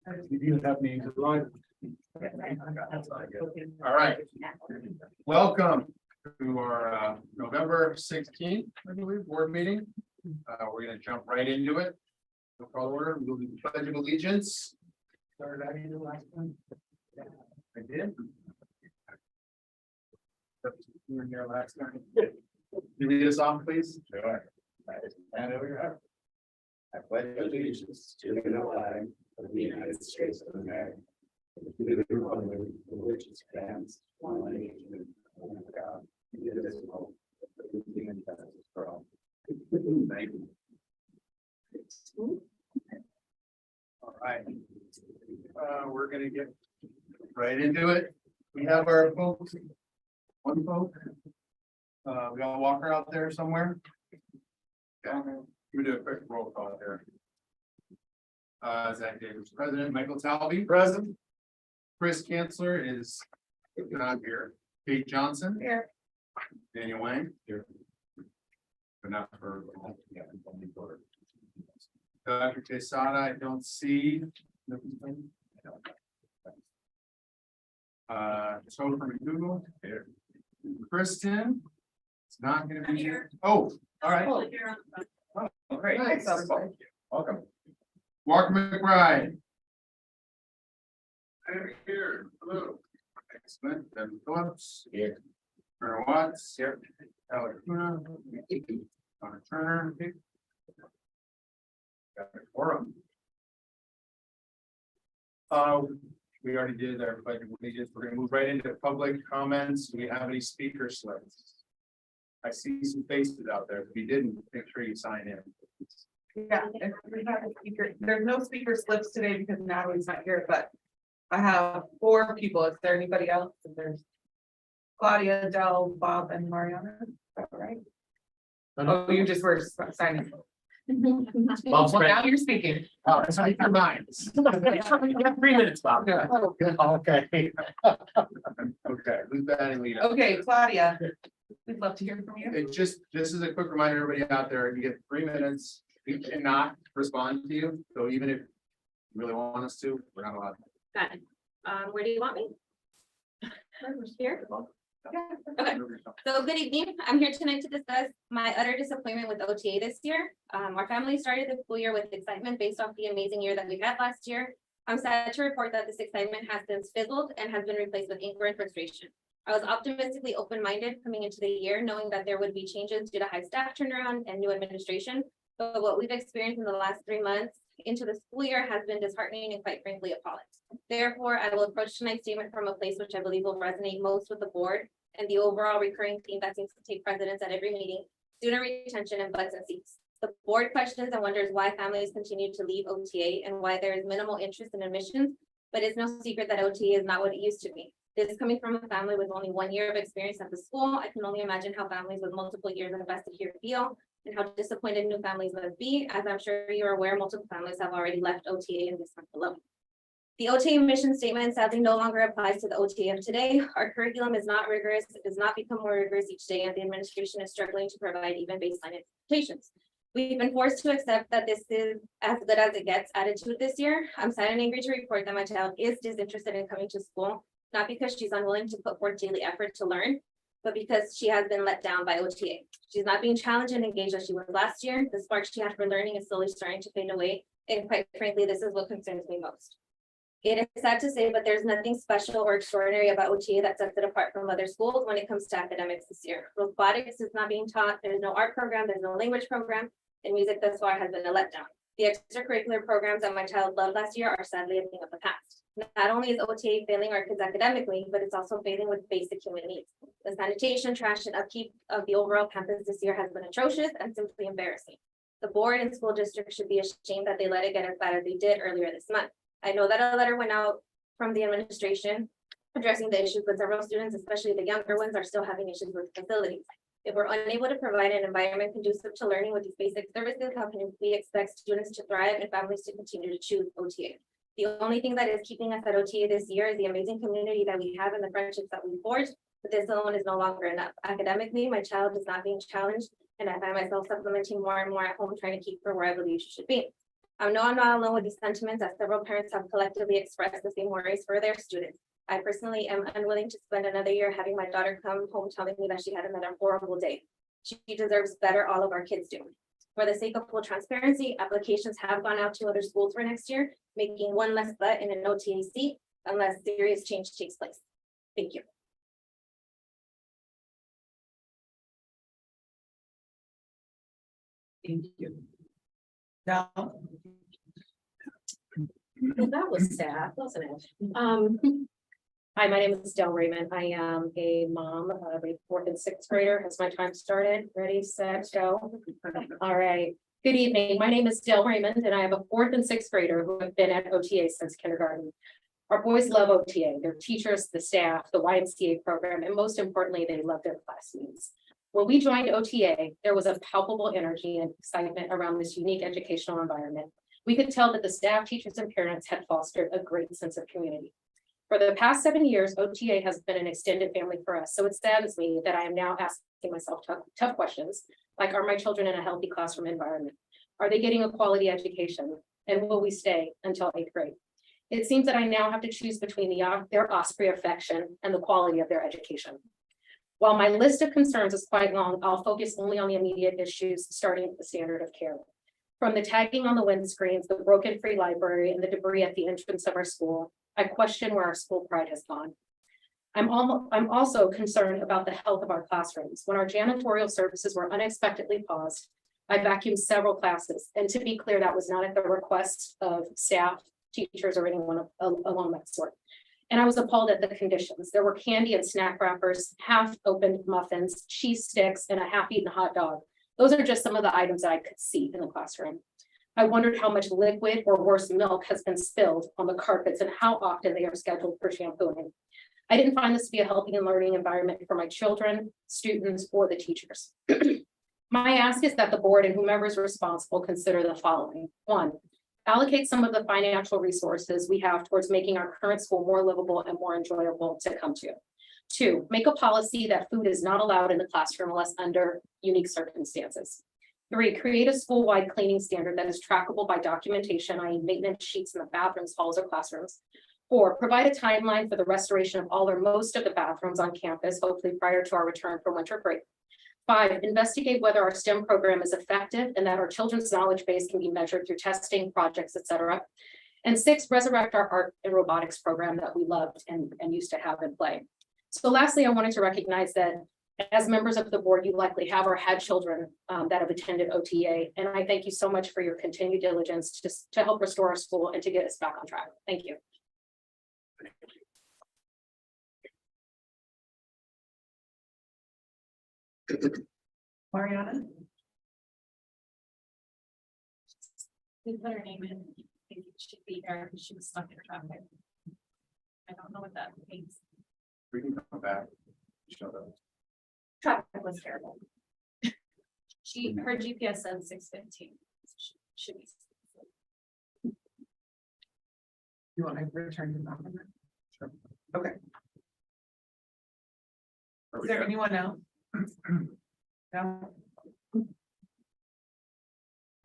You do have me to line. All right. Welcome to our November 16th, I believe, board meeting. We're going to jump right into it. We'll call order. We'll do the pledge of allegiance. Started out the last one. I did. You were here last time. Can you read us off, please? Sure. And over here. I pledge allegiance to the flag of the United States of America, to the republic for which it stands, one nation, under God, indivisible, with liberty and justice for all. Thank you. All right. We're gonna get right into it. We have our folks. One vote. We got a walker out there somewhere. Yeah, we do a quick roll call here. Zach Davis, President. Michael Talby, present. Chris Kanzler is not here. Kate Johnson. Here. Daniel Wang. Here. But not for. Dr. Quesada, I don't see. So from Google. Here. Kristen. It's not gonna be here. Oh, all right. Oh, great. Nice. Welcome. Walker McBride. I'm here. Hello. Excellent. Devin Phillips. Here. Turner Watts. Here. Alex Kuna. Connor Turner. Got a quorum. We already did our pledge of allegiance. We're gonna move right into public comments. Do we have any speaker slips? I see some faces out there. If you didn't, make sure you sign in. Yeah, and we have a speaker. There's no speaker slips today because Natalie's not here, but I have 4 people. Is there anybody else? There's Claudia, Dell, Bob, and Mariana. Is that right? Oh, you just were signing. Well, now you're speaking. Oh, it's like your minds. You have 3 minutes, Bob. Yeah. Okay. Okay, who's batting lead? Okay, Claudia, we'd love to hear from you. It just, this is a quick reminder, everybody out there, you get 3 minutes. We cannot respond to you, so even if you really want us to, we're not allowed. Got it. Where do you want me? Here? Okay. So good evening. I'm here tonight to discuss my utter disappointment with OTA this year. Our family started the school year with excitement based off the amazing year that we had last year. I'm sad to report that this excitement has since fizzled and has been replaced with anger and frustration. I was optimistically open-minded coming into the year, knowing that there would be changes due to high staff turnaround and new administration. But what we've experienced in the last 3 months into the school year has been disheartening and quite frankly appalling. Therefore, I will approach tonight's statement from a place which I believe will resonate most with the board and the overall recurring theme that seems to take precedence at every meeting: student retention and butts and seats. The board questions and wonders why families continue to leave OTA and why there is minimal interest in admissions, but it's no secret that OTA is not what it used to be. This is coming from a family with only 1 year of experience at the school. I can only imagine how families with multiple years invested here feel and how disappointed new families must be. As I'm sure you're aware, multiple families have already left OTA in this month alone. The OTA mission statement sadly no longer applies to the OTA of today. Our curriculum is not rigorous. It does not become more rigorous each day, and the administration is struggling to provide even baseline expectations. We've been forced to accept that this is as good as it gets attitude this year. I'm sad and angry to report that my child is disinterested in coming to school, not because she's unwilling to put forth daily effort to learn, but because she has been let down by OTA. She's not being challenged and engaged as she was last year. The spark she had for learning is slowly starting to fade away. And quite frankly, this is what concerns me most. It is sad to say, but there's nothing special or extraordinary about OTA that sets it apart from other schools when it comes to academics this year. Robotics is not being taught. There's no art program. There's no language program. And music thus far has been a letdown. The extracurricular programs that my child loved last year are sadly a thing of the past. Not only is OTA failing our kids academically, but it's also failing with basic human needs. The sanitation, trash, and upkeep of the overall campus this year has been atrocious and simply embarrassing. The board and school district should be ashamed that they let it get as bad as they did earlier this month. I know that a letter went out from the administration addressing the issues, but several students, especially the younger ones, are still having issues with facilities. If we're unable to provide an environment conducive to learning with these basic services, how can we expect students to thrive and families to continue to choose OTA? The only thing that is keeping us at OTA this year is the amazing community that we have and the friendships that we forged, but this alone is no longer enough. Academically, my child is not being challenged, and I find myself supplementing more and more at home, trying to keep her where I believe she should be. I know I'm not alone with these sentiments, as several parents have collectively expressed the same worries for their students. I personally am unwilling to spend another year having my daughter come home telling me that she had another horrible day. She deserves better, all of our kids do. For the sake of full transparency, applications have gone out to other schools for next year, making one less butt in an OTA seat unless serious change takes place. Thank you. Thank you. Now, Well, that was sad, wasn't it? Hi, my name is Del Raymond. I am a mom of a 4th and 6th grader. Has my time started? Ready, set, go. All right. Good evening. My name is Del Raymond and I have a 4th and 6th grader who have been at OTA since kindergarten. Our boys love OTA, their teachers, the staff, the YMCA program, and most importantly, they love their classmates. When we joined OTA, there was a palpable energy and excitement around this unique educational environment. We could tell that the staff, teachers, and parents had fostered a great sense of community. For the past 7 years, OTA has been an extended family for us, so it saddens me that I am now asking myself tough questions, like, are my children in a healthy classroom environment? Are they getting a quality education? And will we stay until 8th grade? It seems that I now have to choose between their Osprey affection and the quality of their education. While my list of concerns is quite long, I'll focus only on the immediate issues, starting with the standard of care. From the tagging on the windscreens, the broken free library, and the debris at the entrance of our school, I question where our school pride has gone. I'm also concerned about the health of our classrooms. When our janitorial services were unexpectedly paused, I vacuumed several classes, and to be clear, that was not at the request of staff, teachers, or anyone along that sort. And I was appalled at the conditions. There were candy and snack wrappers, half-opened muffins, cheese sticks, and a half-eaten hot dog. Those are just some of the items that I could see in the classroom. I wondered how much liquid, or worse, milk has been spilled on the carpets and how often they are scheduled for shampooing. I didn't find this to be a healthy and learning environment for my children, students, or the teachers. My ask is that the board and whomever is responsible consider the following. 1, allocate some of the financial resources we have towards making our current school more livable and more enjoyable to come to. 2, make a policy that food is not allowed in the classroom unless under unique circumstances. 3, create a school-wide cleaning standard that is trackable by documentation, i.e. maintenance sheets in the bathrooms, halls, or classrooms. 4, provide a timeline for the restoration of all or most of the bathrooms on campus, hopefully prior to our return from winter break. 5, investigate whether our STEM program is effective and that our children's knowledge base can be measured through testing, projects, etc. And 6, resurrect our art and robotics program that we loved and used to have in play. So lastly, I wanted to recognize that as members of the board, you likely have or had children that have attended OTA. And I thank you so much for your continued diligence to help restore our school and to get us back on track. Thank you. Mariana? We put her name in. I think it should be there because she was stuck in traffic. I don't know what that means. We can come back. Show them. Traffic was terrible. Her GPS said 6:15. Should be. You want to return to that? Sure. Okay. Is there anyone else? No.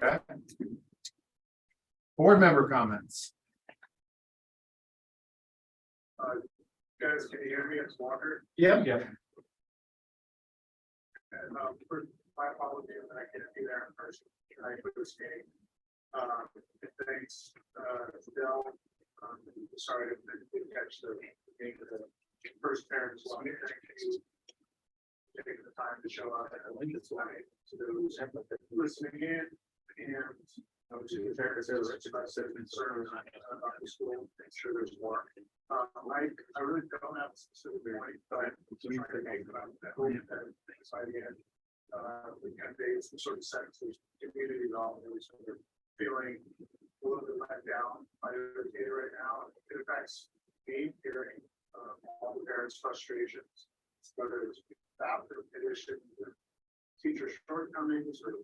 Okay. Board member comments. Guys, can you hear me? It's Walker. Yeah. And for my apologies that I can't be there in person. I was skating. Thanks, Bill. Sorry I didn't catch the game of the first parents. Thank you taking the time to show up and to those listening in and to the parents that are expressing concern about the school. Make sure there's more. I really don't have a specific point, but I'm trying to make about that things by the end. We can create some sort of sense of community development, so they're feeling a little bit let down by their data right now. It affects me hearing all the parents' frustrations, whether it's bathroom conditions, or teacher shortcomings, or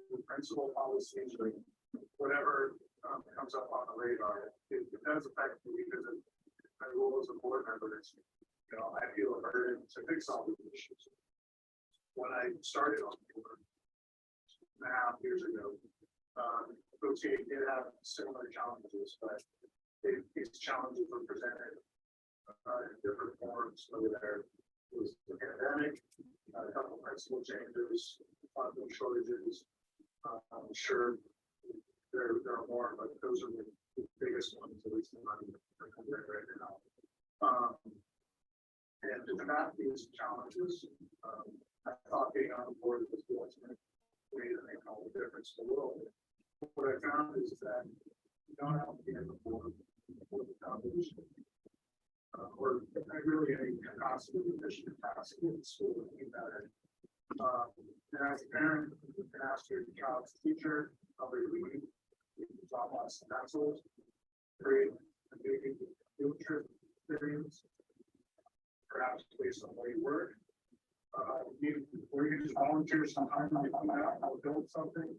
the principal policies, or whatever comes up on the radar. It does affect me because of my role as a board member. I feel a burden to fix all these issues. When I started on the board 2.5 years ago, OTA did have similar challenges, but these challenges were presented in different forms, whether there was the pandemic, a couple of principal changes, funding shortages. I'm sure there are more, but those are the biggest ones, at least in my right now. And to combat these challenges, I thought being on the board of the school was going to make all the difference in the world. What I found is that you don't have to be in the board for the foundation. Or really any capacity, efficient capacity in school to think about it. And as a parent, you can ask your child's teacher, probably read, you can drop off some pencils, create a big field trip experience, perhaps based on where you work. Or you just volunteer sometime, like I'll build something,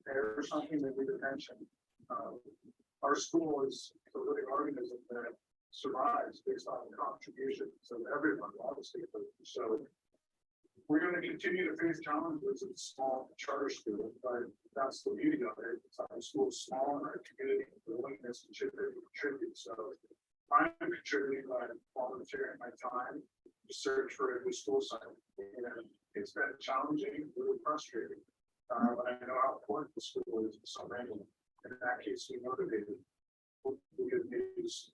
or something that we mentioned. Our school is a living organism that survives based on the contributions of everyone, obviously. So we're going to continue to face challenges in small charter school, but that's the beauty of it. Our school is small and our community willingness to contribute. So I'm contributing by volunteering my time to search for a new school site. And it's been challenging, really frustrating. But I know how important the school is so many. And in that case, we motivated the good news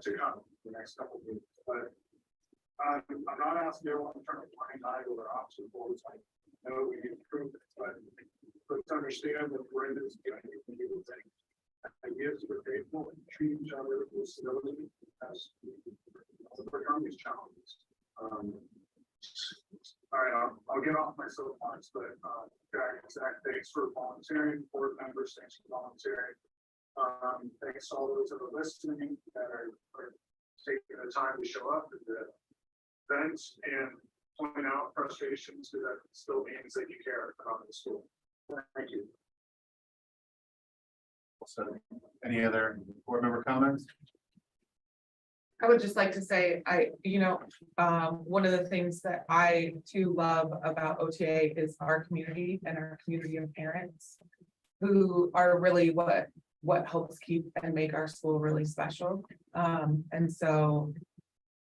to come the next couple of weeks. But I'm not asking everyone to turn a blind eye to their obstacles. I know we need improvement, but let's understand that we're in this game. Ideas are faithful and treat each other with civility as we overcome these challenges. All right, I'll get off my soapbox, but Zach, thanks for volunteering. Board members, thanks for volunteering. Thanks to all those that are listening that are taking the time to show up at the events and point out frustrations, because that still means that you care about the school. Thank you. So, any other board member comments? I would just like to say, one of the things that I too love about OTA is our community and our community of parents who are really what helps keep and make our school really special. And so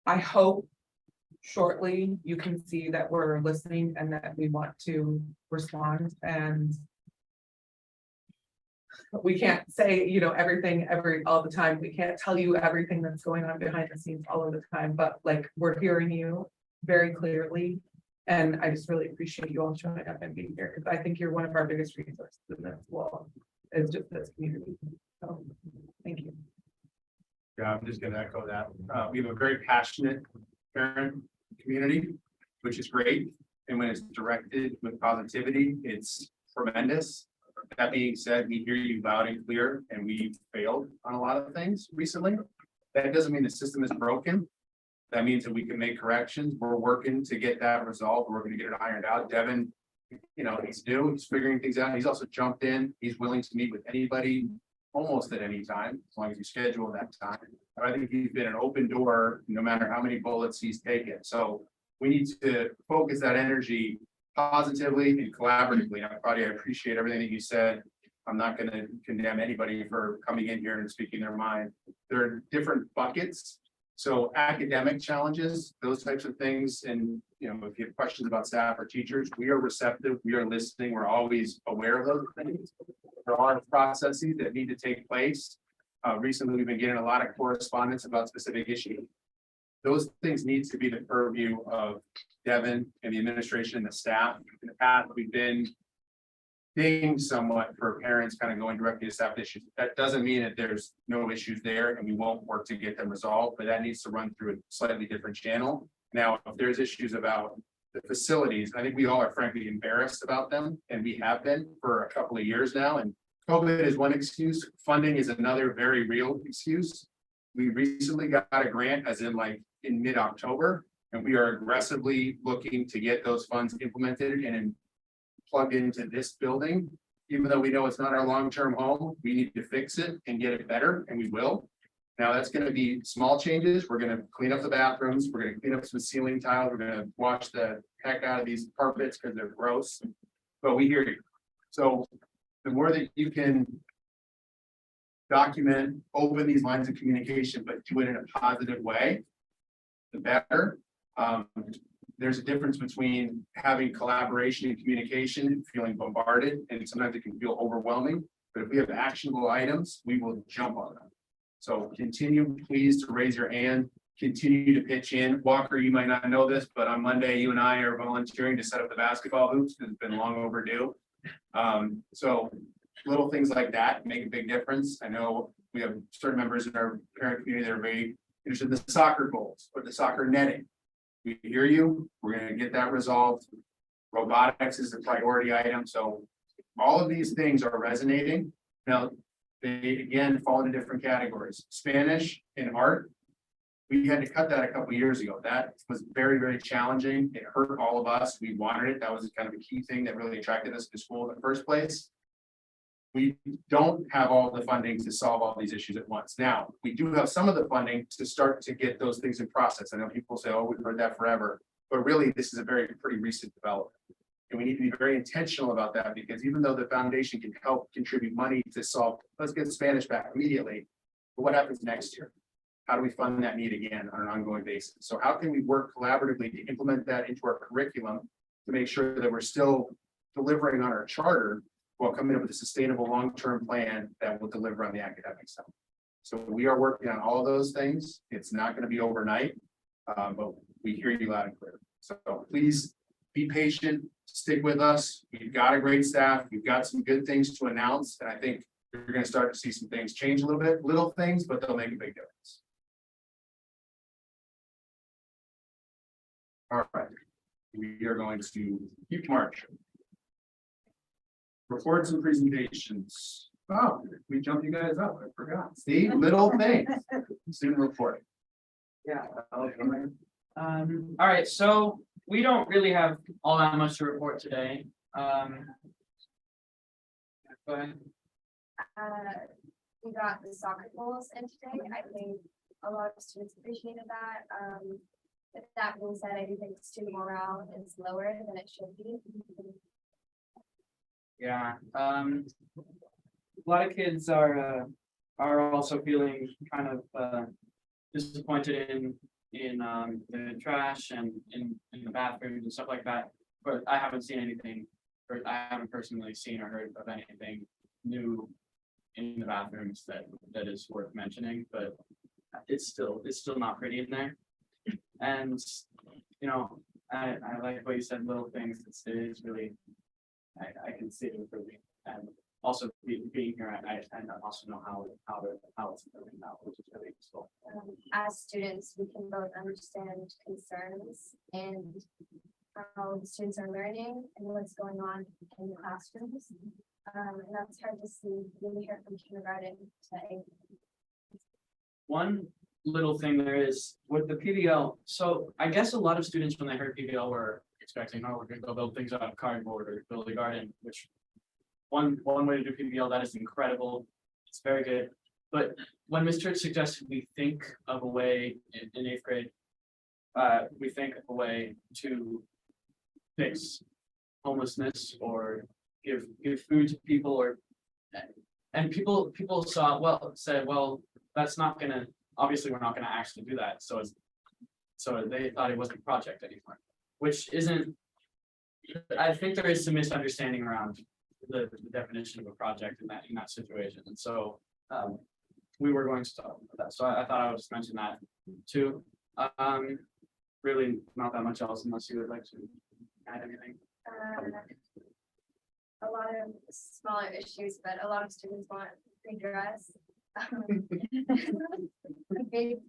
I hope shortly you can see that we're listening and that we want to respond, and we can't say, everything all the time. We can't tell you everything that's going on behind the scenes all of the time, but like, we're hearing you very clearly. And I just really appreciate you all showing up and being here, because I think you're one of our biggest resources in this wall, is just this community. So thank you. Yeah, I'm just gonna echo that. We have a very passionate parent community, which is great. And when it's directed with positivity, it's tremendous. That being said, we hear you loud and clear, and we've failed on a lot of things recently. That doesn't mean the system is broken. That means that we can make corrections. We're working to get that resolved. We're going to get it ironed out. Devin, he's new, he's figuring things out. He's also jumped in. He's willing to meet with anybody almost at any time, as long as you schedule that time. I think he's been an open door, no matter how many bullets he's taken. So we need to focus that energy positively and collaboratively. Claudia, I appreciate everything that you said. I'm not going to condemn anybody for coming in here and speaking their mind. There are different buckets. So academic challenges, those types of things. And, if you have questions about staff or teachers, we are receptive. We are listening. We're always aware of those things. There are processes that need to take place. Recently, we've been getting a lot of correspondence about specific issues. Those things need to be the purview of Devin and the administration and the staff. In the past, we've been dinged somewhat for parents kind of going directly to staff issues. That doesn't mean that there's no issues there and we won't work to get them resolved, but that needs to run through a slightly different channel. Now, if there's issues about the facilities, I think we all are frankly embarrassed about them, and we have been for a couple of years now. And COVID is one excuse. Funding is another very real excuse. We recently got a grant, as in mid-October, and we are aggressively looking to get those funds implemented and plugged into this building. Even though we know it's not our long-term home, we need to fix it and get it better, and we will. Now, that's going to be small changes. We're going to clean up the bathrooms. We're going to clean up some ceiling tiles. We're going to wash the heck out of these carpets because they're gross. But we hear you. So the more that you can document, open these lines of communication, but do it in a positive way, the better. There's a difference between having collaboration and communication and feeling bombarded, and sometimes it can feel overwhelming. But if we have actionable items, we will jump on them. So continue, please, to raise your hand, continue to pitch in. Walker, you might not know this, but on Monday, you and I are volunteering to set up the basketball hoops, because it's been long overdue. So little things like that make a big difference. I know we have certain members in our parent community that are very interested in the soccer goals or the soccer netting. We hear you, we're gonna get that resolved. Robotics is a priority item, so all of these things are resonating. Now, they again fall into different categories. Spanish and art, we had to cut that a couple years ago. That was very, very challenging. It hurt all of us. We wanted it. That was kind of a key thing that really attracted us to school in the first place. We don't have all the funding to solve all these issues at once. Now, we do have some of the funding to start to get those things in process. I know people say, oh, we've heard that forever, but really this is a pretty recent development. And we need to be very intentional about that, because even though the foundation can help contribute money to solve, let's get Spanish back immediately. But what happens next year? How do we fund that need again on an ongoing basis? So how can we work collaboratively to implement that into our curriculum to make sure that we're still delivering on our charter while coming up with a sustainable long-term plan that will deliver on the academic side? So we are working on all of those things. It's not going to be overnight, but we hear you loud and clear. So please be patient, stick with us. We've got a great staff. We've got some good things to announce. And I think you're going to start to see some things change a little bit, little things, but they'll make a big difference. All right, we are going to keep marching. Reports and presentations. Oh, we jumped you guys up. I forgot. See, little things. Student report. Yeah. All right, so we don't really have all that much to report today. Go ahead. We got the soccer goals in today. I think a lot of students appreciated that. With that being said, I do think student morale is lower than it should be. Yeah, a lot of kids are also feeling kind of disappointed in the trash and in the bathrooms and stuff like that. But I haven't seen anything, or I haven't personally seen or heard of anything new in the bathrooms that is worth mentioning. But it's still not pretty in there. And you know, I like what you said, little things. It is really, I can see it improving, and also being here, I also know how it's improving now, which is really useful. As students, we can both understand concerns and how the students are learning and what's going on in the classrooms. And that's hard to see when we hear from kindergarten to 8th. One little thing there is with the PBL. So I guess a lot of students, when they heard PBL, were expecting, oh, we're gonna go build things out of cardboard or build a garden, which one way to do PBL, that is incredible. It's very good. But when Ms. Church suggested we think of a way in 8th grade, we think of a way to fix homelessness or give food to people, or and people said, well, that's not gonna, obviously we're not gonna actually do that. So they thought it wasn't a project anymore, which isn't, I think there is some misunderstanding around the definition of a project in that situation. And so we were going to talk about that. So I thought I would just mention that too. Really not that much else unless you would like to add anything. A lot of smaller issues, but a lot of students want free dress. A big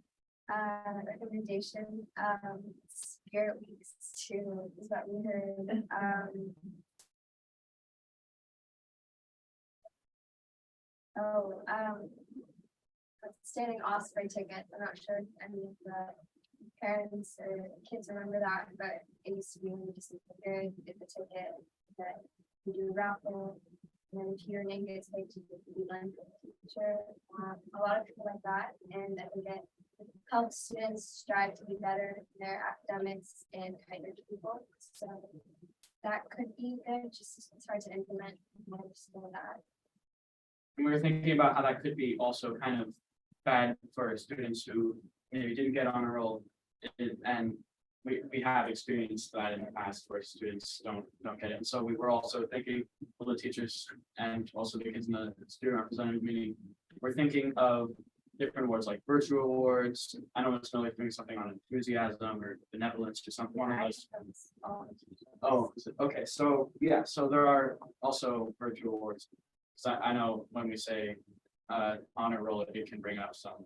recommendation, spirit weeks too, is what we heard. Standing Osprey tickets. I'm not sure if any of the parents or kids remember that, but it used to be when you just get the ticket that you do a raffle, and then if your name gets picked, you get to be lent to the teacher. A lot of people like that, and I think it helps students strive to be better in their academics and kinder to people. So that could be good. Just it's hard to implement I understand that. And we were thinking about how that could be also kind of bad for students who maybe didn't get on a roll. And we have experienced that in the past where students don't get it. And so we were also thinking, well, the teachers and also the kids in the student representative meeting, we're thinking of different awards like virtual awards. I know it's really doing something on enthusiasm or benevolence or something. One of those. Oh, okay, so yeah, so there are also virtual awards. So I know when we say honor roll, it can bring up some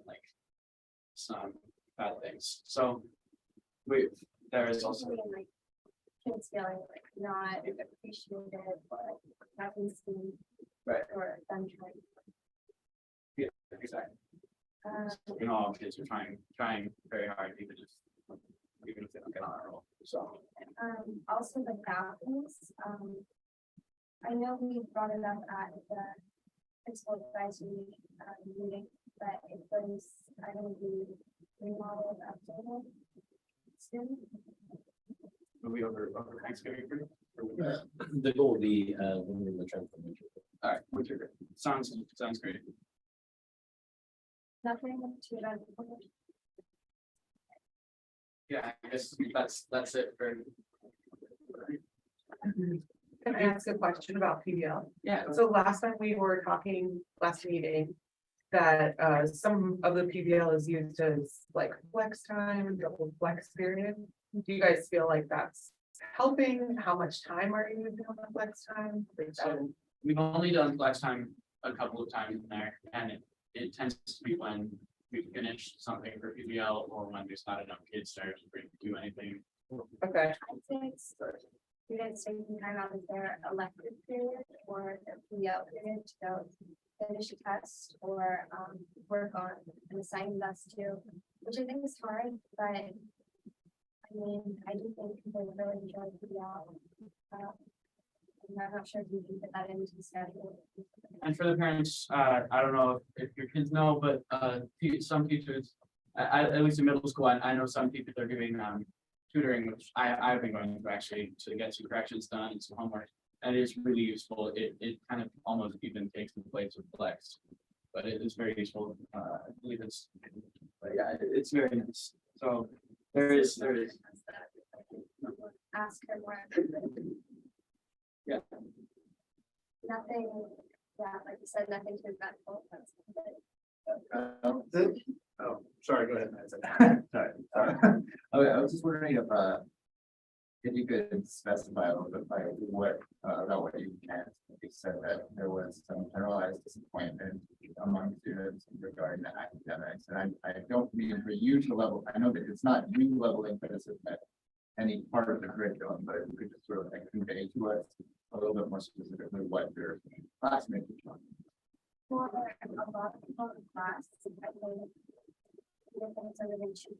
bad things. So there is also. Like, kids feeling like not appreciated or having seen. Right. Or them trying. Yeah, exactly. You know, all kids are trying very hard, even if they don't get on a roll. So. Also the bathrooms, I know we brought it up at the principal advisory meeting, but it was, I don't be remodeled, updated soon. Will we over Thanksgiving? The goal will be, limiting the transformation. All right, which are great. Sounds great. Nothing to that. Yeah, I guess that's it for. Can I ask a question about PBL? Yeah. So last time we were talking, last meeting, that some of the PBL is used as like flex time, double flex period. Do you guys feel like that's helping? How much time are you using on the flex time? So we've only done flex time a couple of times in there, and it tends to be when we finish something for PBL or when there's not enough kids there to do anything. Okay, I think students taking time out of their elective period or their PL period to go finish a test or work on an assignment that's due, which I think is hard, but I mean, I do think people really enjoy PL. I'm not sure if you can put that into the schedule. And for the parents, I don't know if your kids know, but some teachers, at least in middle school, I know some people are doing tutoring, which I've been going to actually to get some corrections done and some homework. And it is really useful. It kind of almost even takes the place of flex, but it is very useful. I believe but yeah, it's very nice. So there is. Ask her more. Yeah. Nothing, yeah, like you said, nothing too eventful. Oh, sorry, go ahead. Sorry. Okay, I was just wondering if you could specify a little bit like what about what you meant. You said that there was some generalized disappointment among students regarding the academics, and I don't mean for you to level. I know that it's not you leveling criticism at any part of the curriculum, but if you could just sort of like convey to us a little bit more specifically what your classmates are talking For a lot of people in class, I think the things are really cheap.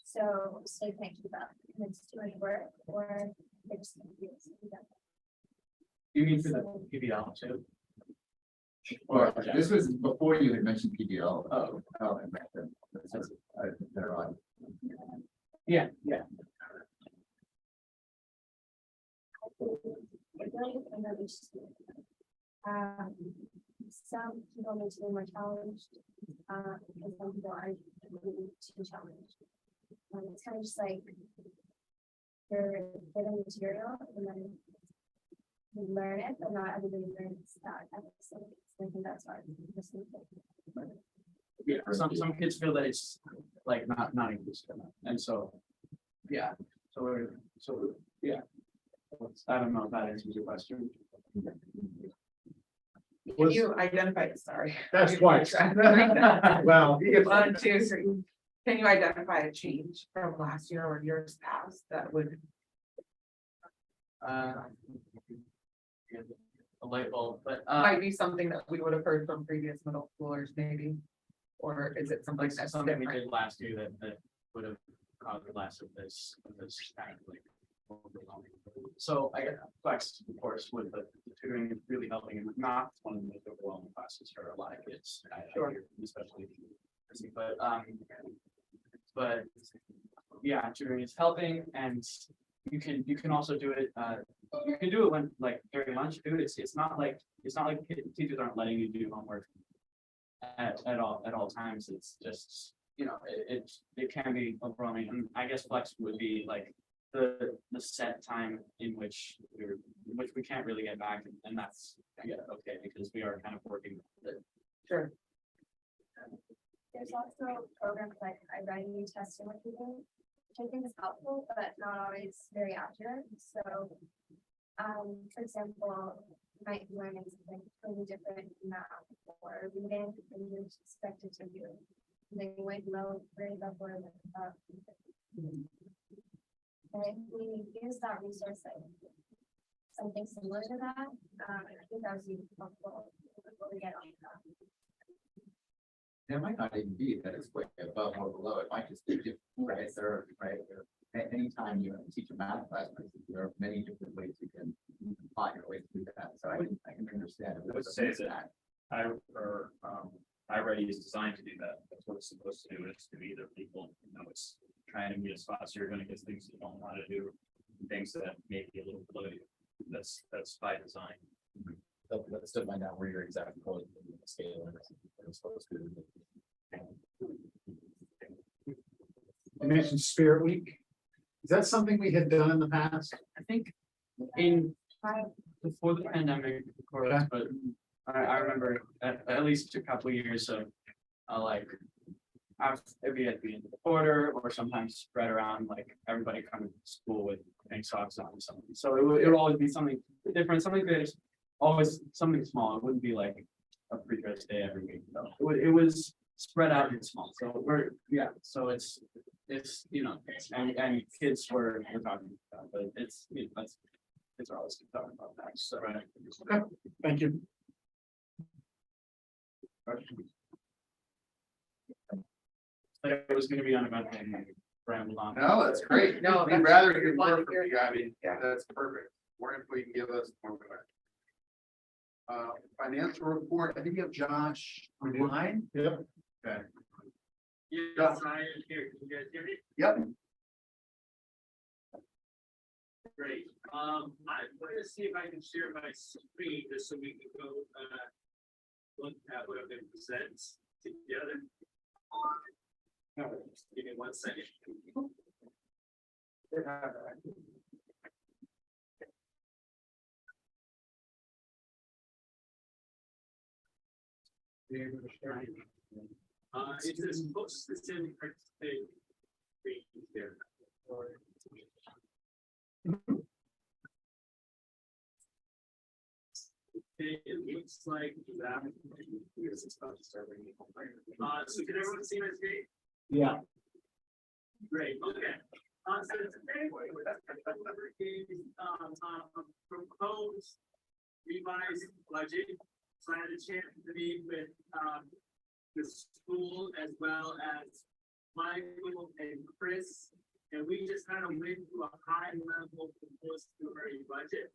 So they can't keep up and it's too much work or they just can't do it. You mean for the PBL too? Or this was before you had mentioned PBL. Oh. And that's just, they're on. Yeah. Some people need to be more challenged, and some people aren't really too challenged. It's kind of just like you're getting material and then you learn it, but not everybody learns that. So I think that's hard. Yeah, some kids feel that it's like not inclusive enough, and so, yeah, so yeah. I don't know if that answers your question. can you identify, sorry. That's twice. Well, One, two, three. Can you identify a change from last year or years past that would? A light bulb, but Might be something that we would have heard from previous middle schoolers, maybe, or is it something like that's something we different? did last year that would have caused less of this kind of like overwhelming. So I guess flex, of course, with the tutoring is really helping, and not one of the most overwhelming classes for a lot of kids. Sure. Especially, but yeah, tutoring is helping, and you can also do it you can do it when, like, during lunch, too. It's not like teachers aren't letting you do homework at all times. It's just, you know, it can be overwhelming, and I guess flex would be like the set time in which we can't really get back, and that's, yeah, okay, because we are kind of working with it. Sure. There's also programs like I Ready testing with people, which I think is helpful, but not always very accurate. So, for example, you might be learning something totally different in math or reading than you're expected to do. Something way below grade level or above. And if we use that resource, like something similar to that, I think that would be helpful before we get on that. It might not even be that it's way above or below, it might just be different, right, anytime you teach a math class, there are many different ways you can find your way to do that, so I can understand. I would say that iReady is designed to do that. That's what it's supposed to do, is to either people, you know, it's trying to meet a spot, so you're gonna get things you don't want to do, and things that may be a little below you. That's by design. Let's still find out where you're exactly going in the scale and it's supposed to. You mentioned Spirit Week. Is that something we had done in the past? I think before the pandemic, of course, Okay. but I remember at least a couple of years of like it'd be at the end of the quarter, or sometimes spread around, like everybody coming to school with pink socks on or something. So it would always be something different, something creative, always something small. It wouldn't be like a free dress day every week. No. It was spread out and small. So so it's you know, and kids were talking about, but it's, you know, that's kids are always talking about that. So Okay, thank you. like it was gonna be uneventful and rambled on. No, that's great. No, We'd that's rather what do we want more to for hear. you. I mean, yeah, that's perfect. More info you can give us, more better. Financial report, I think you have Josh online. Yep. Okay. Yes, I am here. Can you guys hear me? Yep. Great. I'm going to see if I can share my screen just so we can go, look at what I've been presents together. Just give me 1 second. It says most specific participate there. It looks like that. So can everyone see my screen? Yeah. Great, okay. So today, proposed revised budget. So I had a chance to meet with, the school as well as Michael and Chris. And we just kind of went through a high level proposed budget.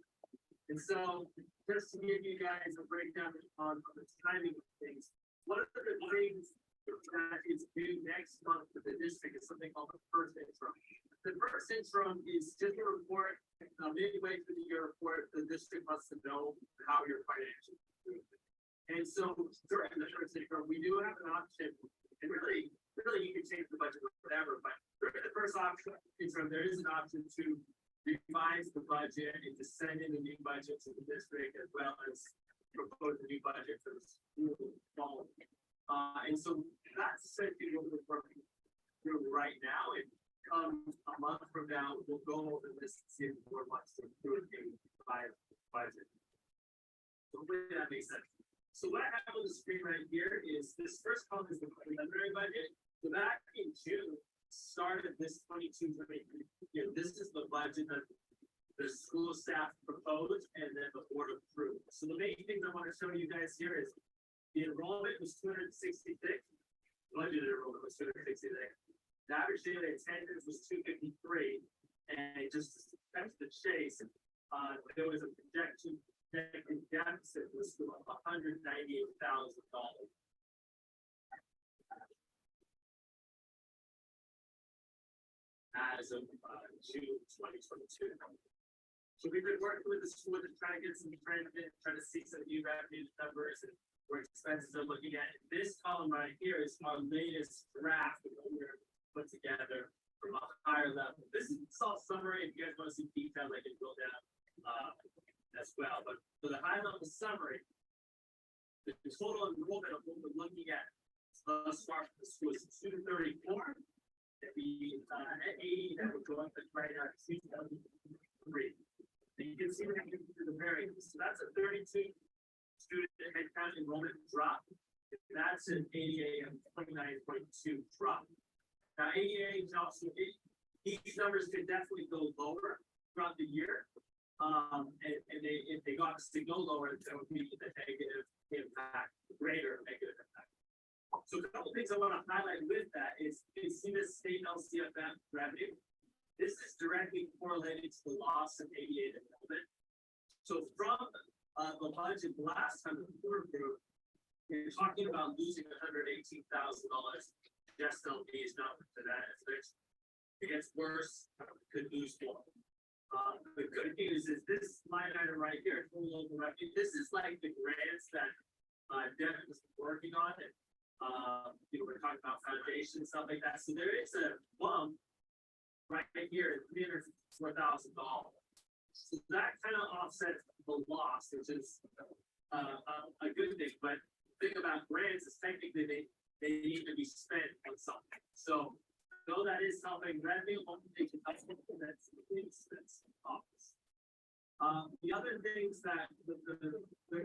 And so just to give you guys a breakdown on the timing of things, one of the things that is due next month for the district is something called the first interim. The first interim is just a report, midway through the year report, the district wants to know how your financials are doing. And so during the first interim, we do have an option, and really you can change the budget whatever, but during the first option interim, there is an option to revise the budget and to send in a new budget to the district, as well as propose a new budget for the school following. And so that's essentially what we're working through right now. And a month from now, we'll go over this and see if the board wants to approve a budget. So hopefully that makes sense. So what I have on the screen right here is this first column is the preliminary budget. So back in June, started this 22-23 year. This is the budget that the school staff proposed and then the board approved. So the main things I want to show you guys here is the enrollment was 266. Budgeted enrollment was 266. The average daily attendance was 253. And just that's the chase. There was a projected deficit was $198,000. As of June 2022. So we've been working with the school to try to get some trend, try to see some new revenue numbers and where expenses are looking at. This column right here is our latest draft that we're put together from a higher level. This is all summary. If you guys want to see details, I can go down as well. But for the high level summary, the total enrollment of what we're looking at thus far for the school is student 34. At 80 that we're going to right now, 2003. You can see we're going to the variance. So that's a 32 student headcount enrollment drop. That's an ADA of 29.2 drop. Now ADA is also, these numbers could definitely go lower throughout the year. And if they got us to go lower, that would be the negative impact, greater negative impact. So a couple things I want to highlight with that is you see this state LCFM revenue. This is directly correlated to the loss of ADA enrollment. So from the budget last time the board approved, you're talking about losing $118,000 just on these numbers to that. It gets worse, could lose more. The good news is this line item right here, total local revenue. This is like the grants that Devin was working on, and we're talking about foundation and stuff like that. So there is a bump right here at $304,000. So that kind of offsets the loss, which is a good thing. But the thing about grants is technically they need to be spent on something. So though that is helping revenue, that's office. The other things that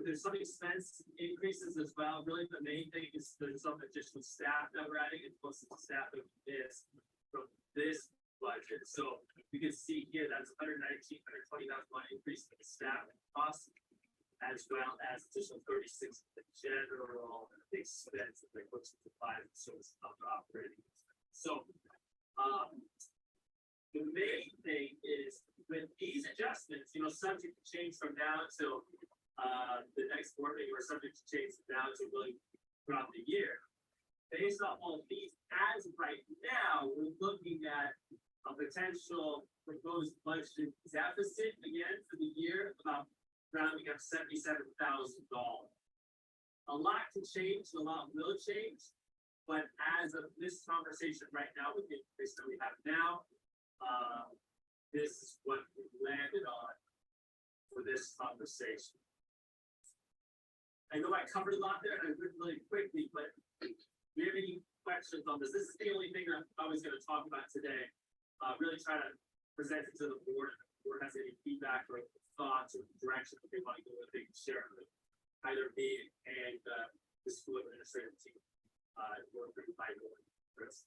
there's some expense increases as well. Really, the main thing is there's some additional staff that we're adding. It's most of the staff of this from this budget. So you can see here that's $119,000, $120,000 increase in the staff costs, as well as additional 36 in the general expense that looks at supplies and services of operating. So the main thing is with these adjustments, subject to change from now until the next board meeting, or subject to change now to really throughout the year. Based on all of these, as of right now, we're looking at a potential proposed budget deficit again for the year, about rounding up $77,000. A lot can change, a lot will change, but as of this conversation right now, with the increase that we have now, this is what we landed on for this conversation. I know I covered a lot there, and I went really quickly, but do you have any questions on this? This is the only thing that I was going to talk about today. Really try to present it to the board. If the board has any feedback or thoughts or direction that they want to go with, they can share it with either me and the school administrative team. Or by Chris.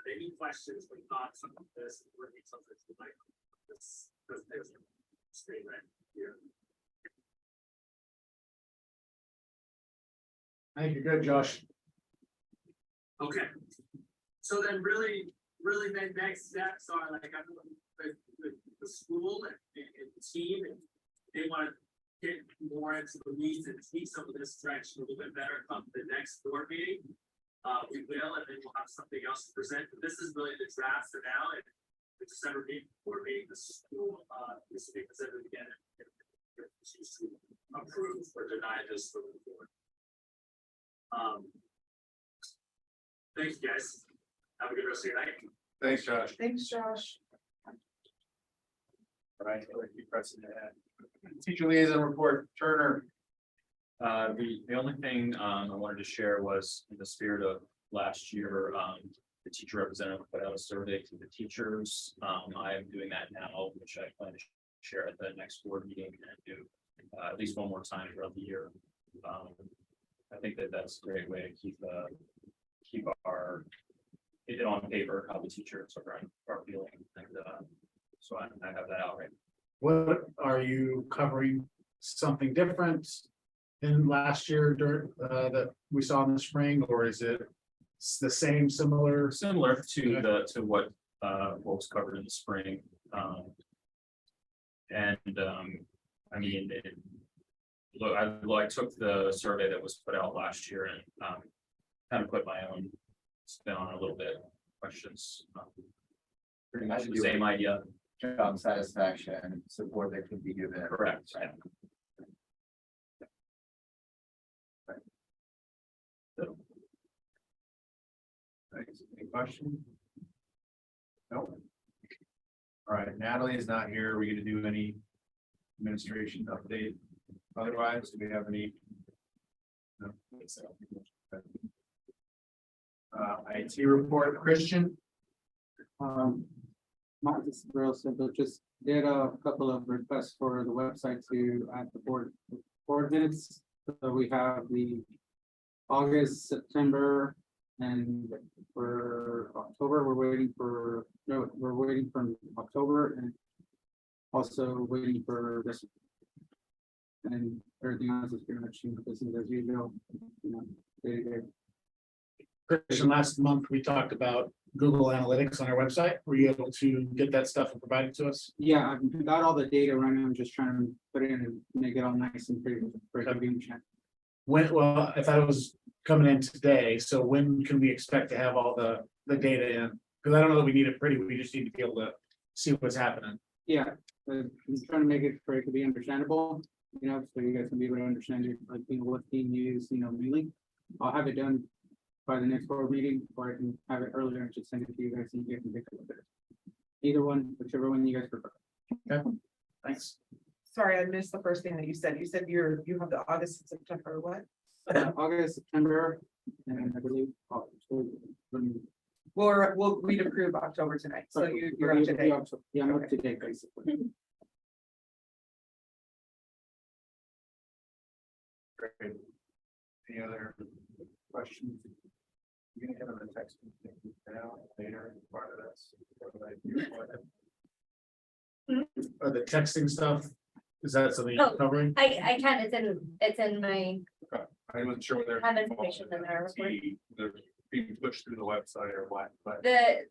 Any questions or thoughts on this? Or something like this presentation? Stay right here. I think you're good, Josh. Okay. So then really the next steps are like I'm with the school and the team, and they want to get more into the weeds and see some of this direction a little bit better come the next board meeting. We will, and then we'll have something else to present. But this is really the draft for now, and the December board meeting, the school this will be presented again. Approve or deny this for the board. Thank you guys. Have a good rest of your night. Thanks, Josh. Thanks, Josh. All right, keep pressing ahead. Teacher liaison report, Turner. The only thing I wanted to share was in the spirit of last year, the teacher representative put out a survey to the teachers. I am doing that now, which I plan to share at the next board meeting and do at least one more time throughout the year. I think that's a great way to keep it on paper, how the teachers are feeling, and so I have that out right. What are you covering? Something different in last year during that we saw in the spring, or is it the same, similar? Similar to what was covered in the spring. I mean, I took the survey that was put out last year and kind of put my own spin on a little bit, questions. Pretty much the same idea. job satisfaction support that can be given. Correct. Thanks. Any questions? No. All right, Natalie is not here. Are we gonna do any administration update? Otherwise, do we have any? No. IT report, Christian? Not just real simple, just did a couple of requests for the website to add the board minutes. So we have the August, September, and for October, we're waiting for October and also waiting for this. And everything else is pretty much business as usual, you know, day to day. Christian, last month, we talked about Google Analytics on our website. Were you able to get that stuff and provide it to us? Yeah, I've got all the data right now. I'm just trying to put it in and make it all nice and pretty for everybody to check. When, well, I thought it was coming in today, so when can we expect to have all the data in? Because I don't know that we need it pretty, we just need to be able to see what's happening. Yeah, I'm trying to make it for it to be understandable, you know, so you guys can be able to understand it, like, you know, what's being used, you know, mainly. I'll have it done by the next board meeting, or I can have it earlier and just send it to you guys and you can take a look at it. Either one, whichever one you guys prefer. Okay, thanks. Sorry, I missed the first thing that you said. You said you have the August and September, what? August, September, and I believe. We'd approve October tonight, so you're up to date. Yeah, I'm up to date, basically. Great. Any other questions? You're gonna have a text now, later, part of this. Or the texting stuff, is that something you're Oh. covering? I can, it's in my, I wasn't sure whether. Have information in our report. They're being pushed through the website or what, but. the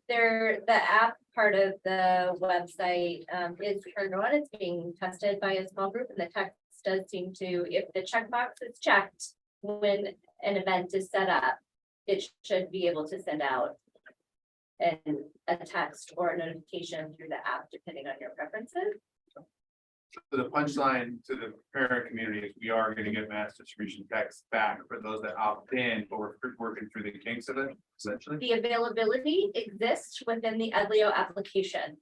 app part of the website is turned on, it's being tested by a small group, and the text does seem to, if the checkbox is checked when an event is set up, it should be able to send out a text or a notification through the app, depending on your preferences. So the punchline to the parent community is we are gonna get mass distribution text back for those that opt in, but we're working through the kinks of it, essentially. The availability exists within the Edleo application.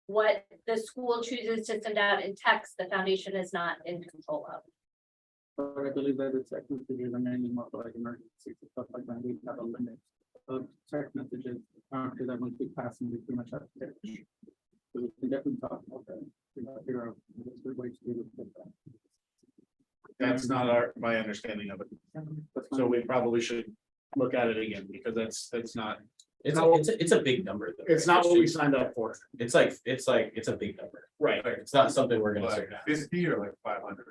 What the school chooses to send out in text, the foundation is not in control of. But I believe that it's text messages are mainly more for like emergencies and stuff like that. We have a limit of text messages after that once we pass and we pretty much have to finish. So we can definitely talk about that. Figure out what's the way to do it. That's not my understanding of it. So we probably should look at it again because that's not, It's a big number. Though, it's not what we signed up for. It's a big number. Right. It's not something we're gonna Like surpass. 50 or like 500.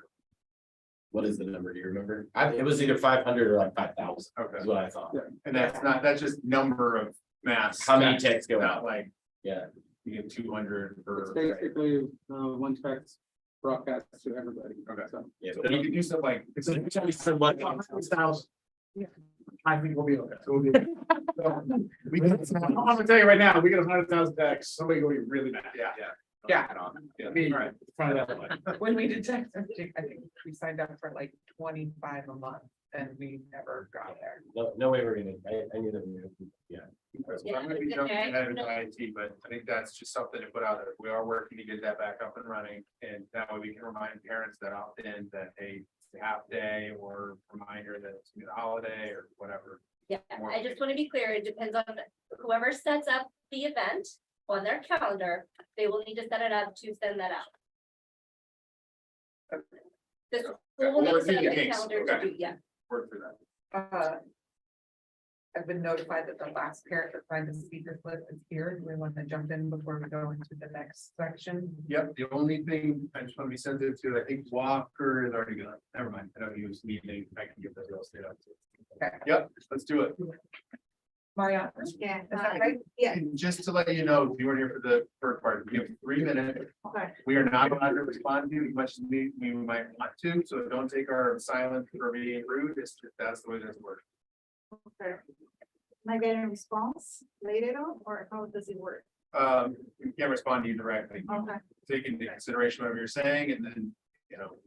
What is the number? Do you remember? It was either 500 or like 5,000 Okay. is what I thought. And that's just number of mass. How many texts go Not out? like Yeah. you get 200 It's per. basically one text broadcast to everybody. Okay. So Yeah. So you can do stuff like, it's It's only so much. 1,000. I think we'll be okay. So we'll be. We can, I'm gonna tell you right now, we get 100,000 texts, somebody will be really mad. Yeah. Yeah. Yeah, all right, try that way. When we did text messaging, I think we signed up for like 25 a month and we never got there. No way we're gonna. I knew that we were. Yeah. So I'm gonna be jumping ahead of IT, but I think that's just something to put out there. We are working to get that back up and running, and that way we can remind parents that opt in that hey, it's a half day or reminder that it's a holiday or whatever. Yeah, I just want to be clear, it depends on whoever sets up the event on their calendar, they will need to set it up to send that out. The school will need to set up the calendar to do, yeah. Work through that. I've been notified that the last parent that signed the speaker slip is here. Do we want to jump in before we go into the next section? Yep, the only thing I just want to be sensitive to, I think Walker is already gonna, never mind, I know he was meeting, I can get that real estate up. Okay. Yep, let's do it. Mariana? Yeah. Is that right? And just to let you know, if you weren't here for the first part, we have 3 minutes. Okay. We are not allowed to respond to you as much as we might want to, so don't take our silence for being rude, it's just, that's the way this works. Okay. Am I getting a response later on, or how does it work? We can't respond to you directly. Okay. Take into consideration whatever you're saying and then, you know,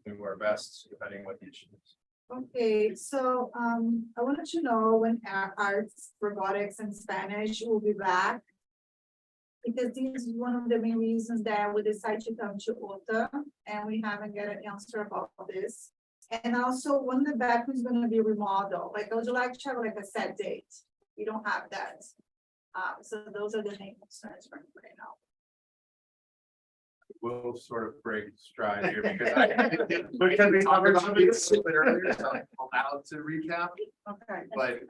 do our best depending what the issue is. Okay, so, I wanted to know when arts, robotics and Spanish will be back. Because this is one of the main reasons that we decided to come to OTA and we haven't got an answer about this. And also when the bathroom is gonna be remodeled, like I would like to have like a set date. We don't have that. So those are the main concerns for me right now. We'll sort of break stride here because we talked about this a little bit earlier, so I'm allowed to recap. Okay. But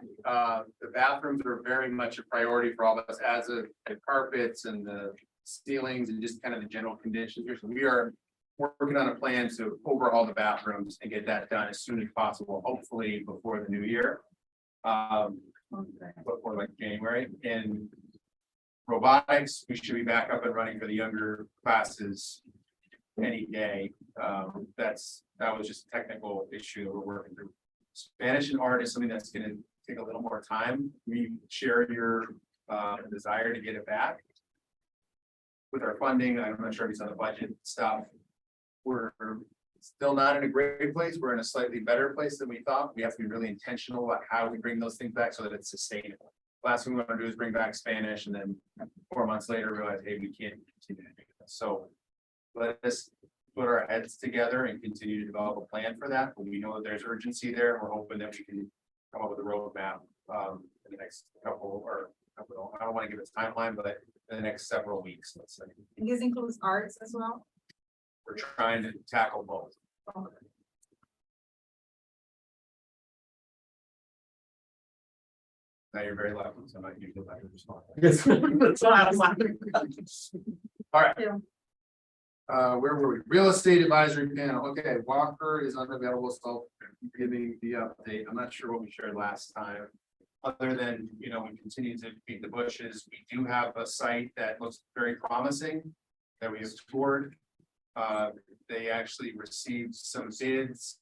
the bathrooms are very much a priority for all of us as of the carpets and the ceilings and just kind of the general conditions here. So we are working on a plan to overhaul the bathrooms and get that done as soon as possible, hopefully before the new year. Before like January. And robotics, we should be back up and running for the younger classes any day. That was just a technical issue that we're working through. Spanish and art is something that's gonna take a little more time. We share your desire to get it back. With our funding, I'm not sure if it's on the budget stuff. We're still not in a great place. We're in a slightly better place than we thought. We have to be really intentional about how we bring those things back so that it's sustainable. Last thing we want to do is bring back Spanish and then 4 months later realize, hey, we can't continue to do this. So let us put our heads together and continue to develop a plan for that. But we know that there's urgency there. We're hoping that we can come up with a roadmap in the next couple I don't want to give it a timeline, but in the next several weeks, let's say. And this includes arts as well. We're trying to tackle both. Now you're very lucky, so I'm not usually like to respond. That's why I was laughing. All right. Where were we? Real estate advisory panel. Okay, Walker is unavailable, so giving the update. I'm not sure what we shared last time. Other than, you know, we continue to beat the bushes. We do have a site that looks very promising that we have toured. They actually received some bids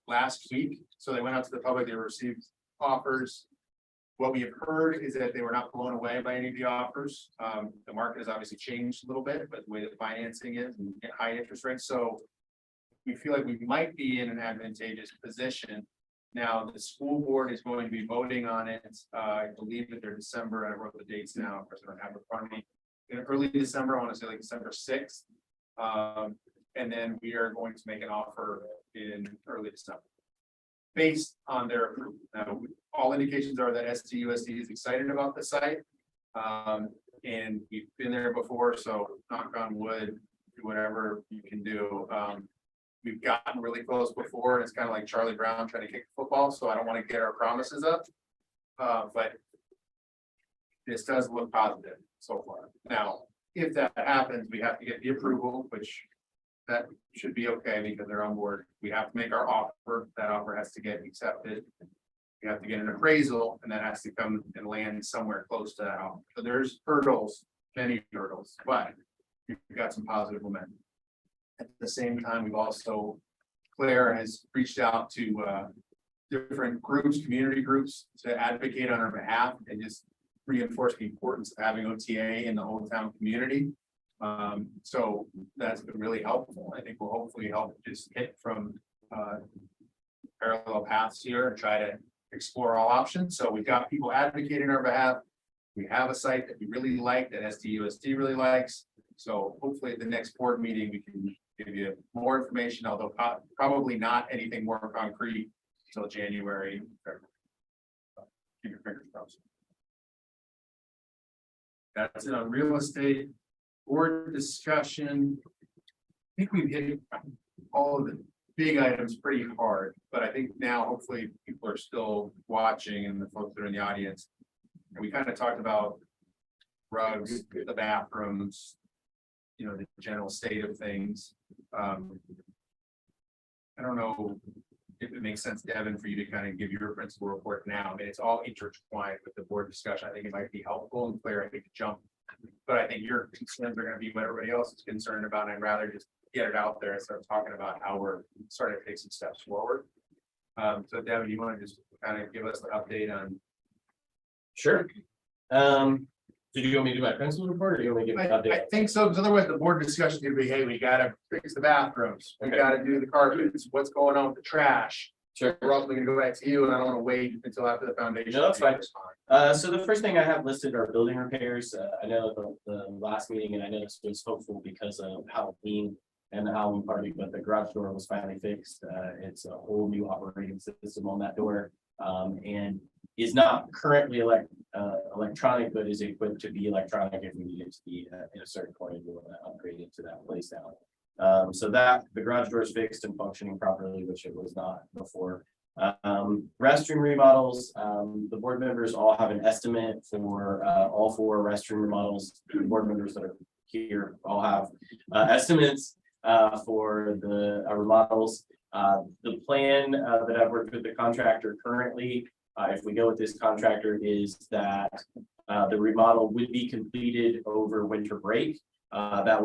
last week. So they went out to the public, they received offers. What we have heard is that they were not blown away by any of the offers. The market has obviously changed a little bit, but the way that financing is and high interest rates. So we feel like we might be in an advantageous position. Now, the school board is going to be voting on it. I believe that they're December, and I wrote the dates now, of course, I don't have it in front of me. In early December, I want to say like December 6th. And then we are going to make an offer in early December. Based on their approval. Now, all indications are that STUSD is excited about the site. And we've been there before, so knock on wood, do whatever you can do. We've gotten really close before, and it's kind of like Charlie Brown trying to kick the football, so I don't want to get our promises up. But this does look positive so far. Now, if that happens, we have to get the approval, which that should be okay because they're on board. We have to make our offer. That offer has to get accepted. We have to get an appraisal, and that has to come and land somewhere close to that offer. So there's hurdles, many hurdles, but we've got some positive momentum. At the same time, we've also, Claire has reached out to different groups, community groups, to advocate on our behalf and just reinforce the importance of having OTA in the Old Town community. So that's been really helpful. I think will hopefully help just hit from parallel paths here and try to explore all options. So we've got people advocating on our behalf. We have a site that we really like, that STUSD really likes. So hopefully at the next board meeting, we can give you more information, although probably not anything more concrete until January. Keep your fingers crossed. That's it on real estate. Board discussion. I think we've hit all of the big items pretty hard, but I think now hopefully people are still watching and the folks that are in the audience. And we kind of talked about rugs, the bathrooms, you know, the general state of things. I don't know if it makes sense, Devin, for you to kind of give your principal report now. I mean, it's all intertwined with the board discussion. I think it might be helpful and Claire, I think to jump. But I think your concerns are going to be what everybody else is concerned about. And I'd rather just get it out there and start talking about how we're starting to take some steps forward. So Devin, you want to just kind of give us an update on? Sure. Did you want me to do my principal report or do you want me to give an I update? think so, because otherwise the board discussion could be, hey, we gotta fix the bathrooms, we Okay. gotta do the carpets, what's going on with the trash? Sure. We're also gonna go back to you, and I don't wanna wait until after the foundation. No, that's fine. So the first thing I have listed are building repairs. I know the last meeting, and I know this was hopeful because of Halloween and the Halloween party, but the garage door was finally fixed. It's a whole new operating system on that door. And is not currently electronic, but is equipped to be electronic if we need it to be in a certain point, and we want to upgrade it to that place now. So that the garage door is fixed and functioning properly, which it was not before. Restroom remodels, the board members all have an estimate for all 4 restroom remodels. The board members that are here all have estimates for the remodels. The plan that I've worked with the contractor currently, if we go with this contractor, is that the remodel would be completed over winter break. That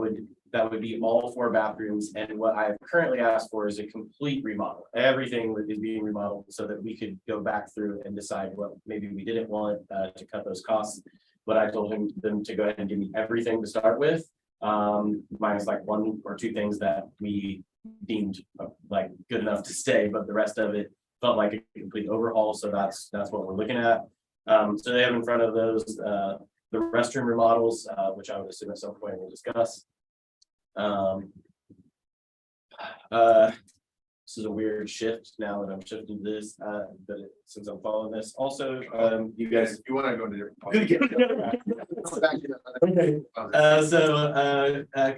would be all 4 bathrooms, and what I've currently asked for is a complete remodel. Everything is being remodeled so that we could go back through and decide what maybe we didn't want to cut those costs. But I told them to go ahead and give me everything to start with, minus like 1 or 2 things that we deemed like good enough to stay, but the rest of it felt like a complete overhaul. So that's what we're looking at. So they have in front of those the restroom remodels, which I would assume at some point we'll discuss. This is a weird shift now that I'm shifting to this, but since I'm following this, also, you guys. You wanna go to different. Okay.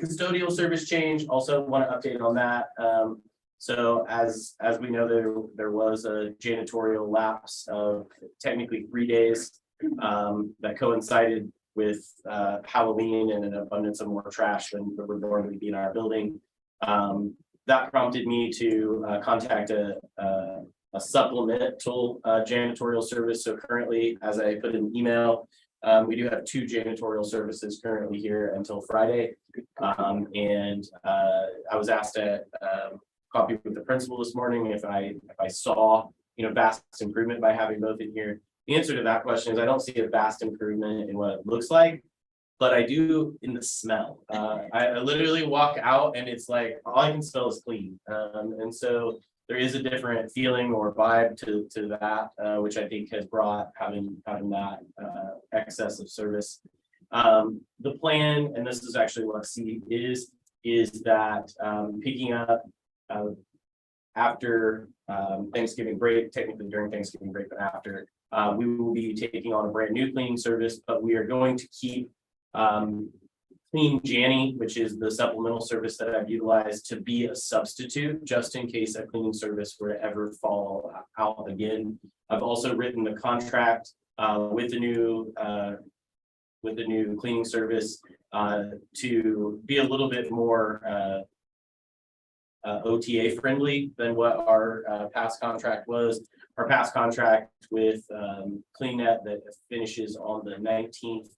Custodial service change, also want to update on that. So as we know, there was a janitorial lapse of technically 3 days that coincided with Halloween and an abundance of more trash than would normally be in our building. That prompted me to contact a supplemental janitorial service. So currently, as I put in an email, we do have 2 janitorial services currently here until Friday. And I was asked to copy with the principal this morning if I saw, vast improvement by having both in here. The answer to that question is I don't see a vast improvement in what it looks like, but I do in the smell. I literally walk out and it's like, all I can smell is clean. And so there is a different feeling or vibe to that, which I think has brought having that excess of service. The plan, and this is actually what C is that picking up after Thanksgiving break, technically during Thanksgiving break, but after, we will be taking on a brand new cleaning service, but we are going to keep Clean Janny, which is the supplemental service that I've utilized to be a substitute, just in case a cleaning service were to ever fall out again. I've also written the contract with the new cleaning service to be a little bit more OTA friendly than what our past contract was. Our past contract with CleanNet that finishes on the 19th.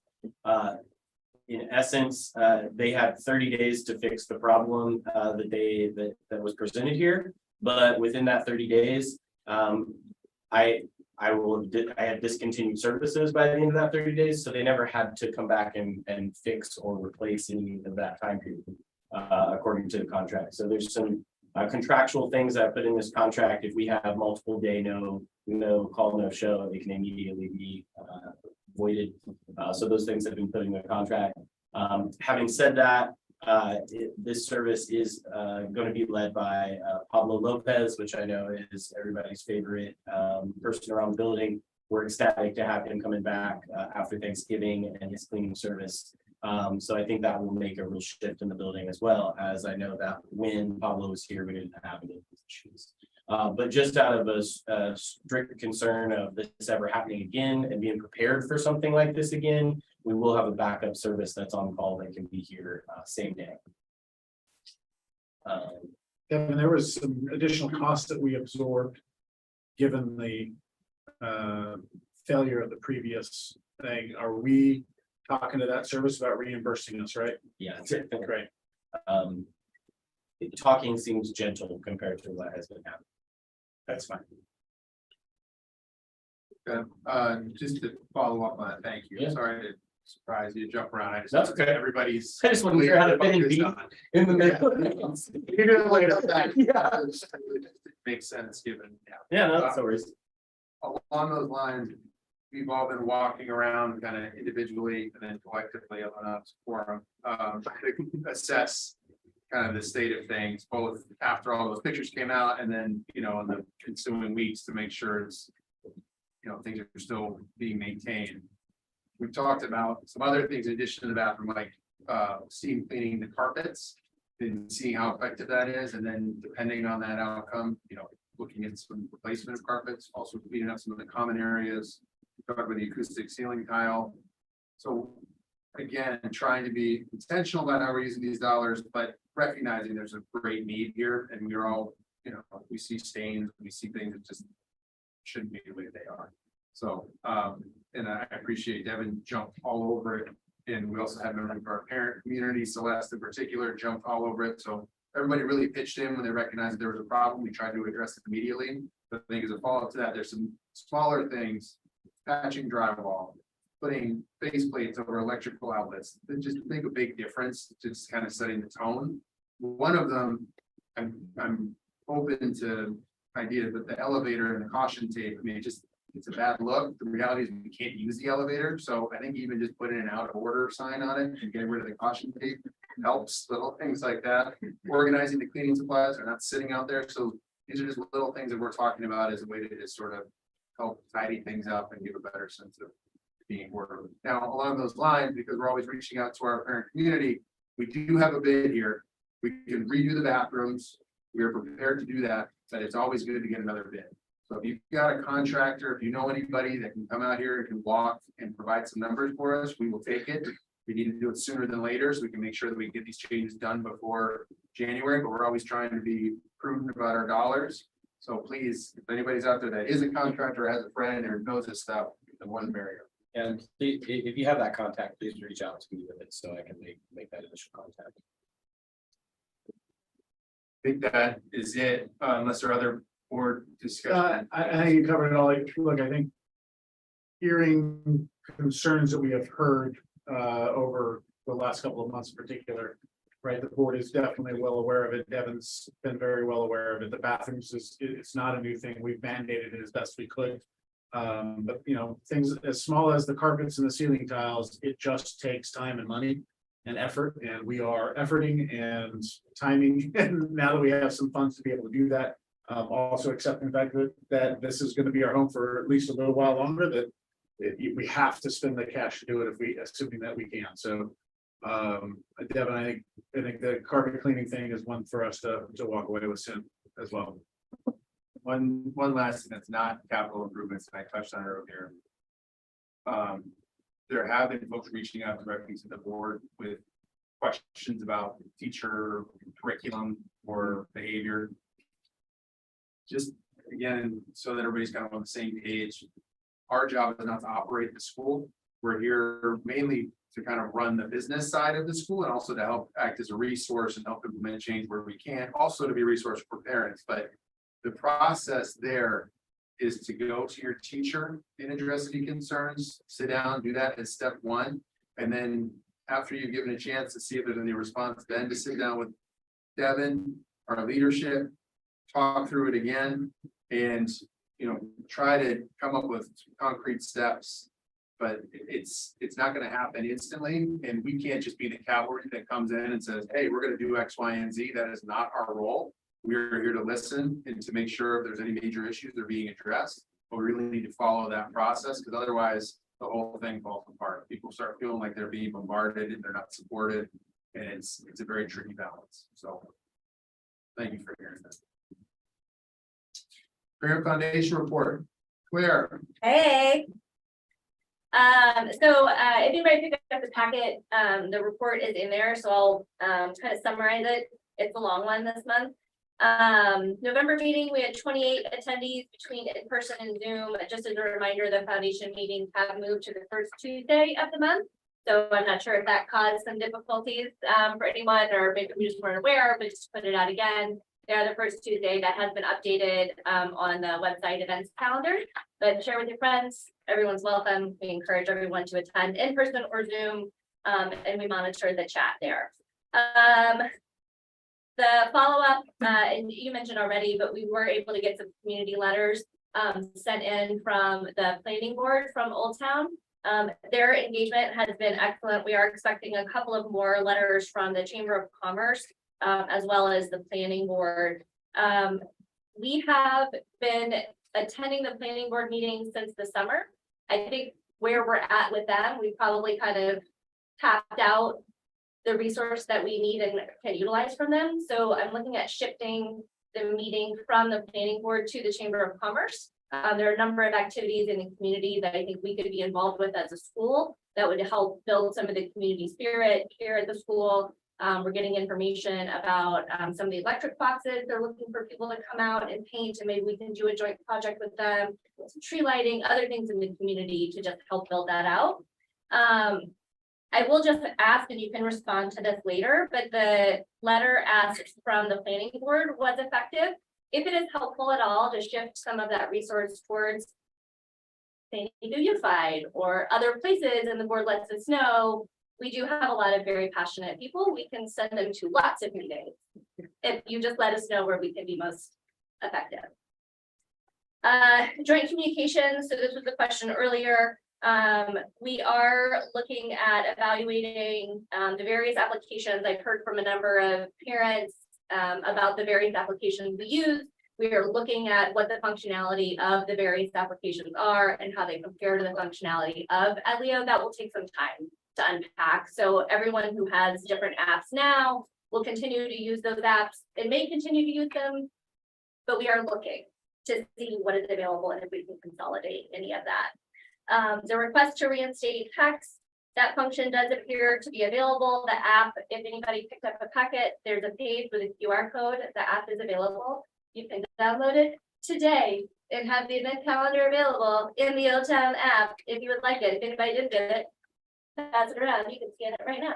In essence, they had 30 days to fix the problem that was presented here. But within that 30 days, I had discontinued services by the end of that 30 days, so they never had to come back and fix or replace any of that time period, according to the contract. So there's some contractual things that I put in this contract. If we have multiple day no call, no show, it can immediately be voided. So those things have been put in the contract. Having said that, this service is going to be led by Pablo Lopez, which I know is everybody's favorite person around the building. We're ecstatic to have him coming back after Thanksgiving and his cleaning service. So I think that will make a real shift in the building, as well as I know that when Pablo was here, we didn't have any issues. But just out of a strict concern of this ever happening again and being prepared for something like this again, we will have a backup service that's on call that can be here same day. And there was some additional costs that we absorbed, given the failure of the previous thing. Are we talking to that service about reimbursing us, right? Yeah, Great. Talking seems gentle compared to what has been happening. That's fine. Just to follow up on that, thank you. Yeah. Sorry to surprise you, jump around. I just. That's okay. Everybody's. I just want to hear how to fit in focused deep on- in the middle. You didn't lay it up that. Yeah. Makes sense, given, yeah. Yeah, no, that's no worries. Along those lines, we've all been walking around kind of individually and then collectively on a forum, to assess kind of the state of things, both after all those pictures came out and then, in the ensuing weeks to make sure it's, things are still being maintained. We've talked about some other things in addition to the bathroom, like, steam cleaning the carpets and seeing how effective that is. And then depending on that outcome, looking at some replacement of carpets, also cleaning up some of the common areas. We talked about the acoustic ceiling tile. So again, trying to be intentional about how we're using these dollars, but recognizing there's a great need here and we're all, we see stains, we see things that just shouldn't be the way they are. So, and I appreciate Devin jumped all over it. And we also had members of our parent community, Celeste in particular, jumped all over it. So everybody really pitched in when they recognized that there was a problem. We tried to address it immediately. But I think as a follow-up to that, there's some smaller things, patching drywall, putting face plates over electrical outlets that just make a big difference, just kind of setting the tone. One of them, I'm open to ideas, but the elevator and the caution tape, I mean, it's a bad look. The reality is we can't use the elevator. So I think even just putting an out of order sign on it and getting rid of the caution tape helps, little things like that. Organizing the cleaning supplies are not sitting out there. So these are just little things that we're talking about as a way to just sort of help tidy things up and give a better sense of being orderly. Now, along those lines, because we're always reaching out to our parent community, we do have a bid here. We can redo the bathrooms. We are prepared to do that, but it's always good to get another bid. So if you've got a contractor, if you know anybody that can come out here and can walk and provide some numbers for us, we will take it. We need to do it sooner than later, so we can make sure that we get these changes done before January, but we're always trying to be prudent about our dollars. So please, if anybody's out there that is a contractor, has a friend or knows this stuff, the more the merrier. And if you have that contact, please reach out to me with it so I can make that initial contact. I think that is it, unless there are other board discussion. I think you covered it all. Look, I think hearing concerns that we have heard over the last couple of months in particular, right? The board is definitely well aware of it. Devin's been very well aware of it. The bathrooms it's not a new thing. We've mandated it as best we could. But things as small as the carpets and the ceiling tiles, it just takes time and money and effort, and we are efforting and timing. And now that we have some funds to be able to do that, also accepting the fact that this is going to be our home for at least a little while longer, that we have to spend the cash to do it assuming that we can. So Devin, I think the carpet cleaning thing is one for us to walk away with soon as well. One last thing that's not capital improvements, and I touched on it earlier. There have been folks reaching out directly to the board with questions about teacher curriculum or behavior. Just again, so that everybody's kind of on the same page. Our job is not to operate the school. We're here mainly to kind of run the business side of the school and also to help act as a resource and help implement change where we can, also to be a resource for parents. But the process there is to go to your teacher and address any concerns, sit down, do that as step one. And then after you've given a chance to see if there's any response, then to sit down with Devin, our leadership, talk through it again, and try to come up with concrete steps. But it's not going to happen instantly, and we can't just be the cavalry that comes in and says, hey, we're going to do X, Y, and Z. That is not our role. We're here to listen and to make sure if there's any major issues they're being addressed, but we really need to follow that process, because otherwise the whole thing falls apart. People start feeling like they're being bombarded and they're not supported, and it's a very tricky balance. So thank you for hearing that. Parent Foundation report. Claire. Hey. So if anybody picked up the packet, the report is in there, so I'll kind of summarize it. It's a long one this month. November meeting, we had 28 attendees between in-person and Zoom. Just as a reminder, the foundation meetings have moved to the first Tuesday of the month. So I'm not sure if that caused some difficulties for anyone, or maybe we just weren't aware, but just put it out again. They're the first Tuesday that has been updated on the website events calendar. But share with your friends, everyone's welcome. We encourage everyone to attend in person or Zoom, and we monitor the chat there. The follow-up, and you mentioned already, but we were able to get some community letters sent in from the planning board from Old Town. Their engagement has been excellent. We are expecting a couple of more letters from the Chamber of Commerce, as well as the planning board. We have been attending the planning board meetings since the summer. I think where we're at with them, we probably kind of tapped out the resource that we need and can utilize from them. So I'm looking at shifting the meeting from the planning board to the Chamber of Commerce. There are a number of activities in the community that I think we could be involved with as a school that would help build some of the community spirit here at the school. We're getting information about some of the electric boxes. They're looking for people to come out and paint, and maybe we can do a joint project with them, some tree lighting, other things in the community to just help build that out. I will just ask, and you can respond to this later, but the letter asked from the planning board was effective. If it is helpful at all to shift some of that resource towards San Diego Unified or other places, and the board lets us know, we do have a lot of very passionate people. We can send them to lots of meetings if you just let us know where we can be most effective. Joint communications. So this was the question earlier. We are looking at evaluating the various applications. I've heard from a number of parents about the various applications we use. We are looking at what the functionality of the various applications are and how they compare to the functionality of Edlio. That will take some time to unpack. So everyone who has different apps now will continue to use those apps. It may continue to use them, but we are looking to see what is available and if we can consolidate any of that. The request to reinstate text, that function does appear to be available. The app, if anybody picked up a packet, there's a page with a QR code. The app is available. You can download it today and have the event calendar available in the Old Town app if you would like it. If anybody didn't get it, pass it around. You can scan it right now.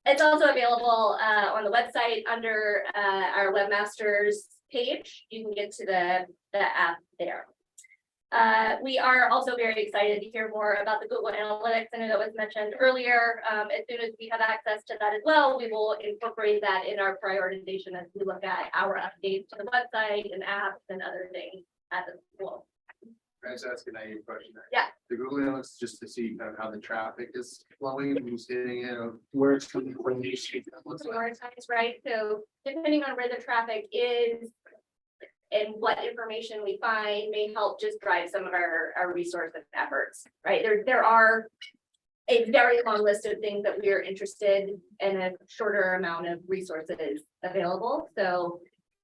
It's also available on the website under our webmasters page. You can get to the app there. We are also very excited to hear more about the Google Analytics. I know that was mentioned earlier. As soon as we have access to that as well, we will incorporate that in our prioritization as we look at our updates to the website and apps and other things at the school. Can I just ask a naive question? Yeah. The Google Analytics, just to see kind of how the traffic is flowing, who's hitting it, or where it's coming from. Prioritize, right? So depending on where the traffic is and what information we find may help just drive some of our resource efforts, right? There are a very long list of things that we are interested in, a shorter amount of resources available. So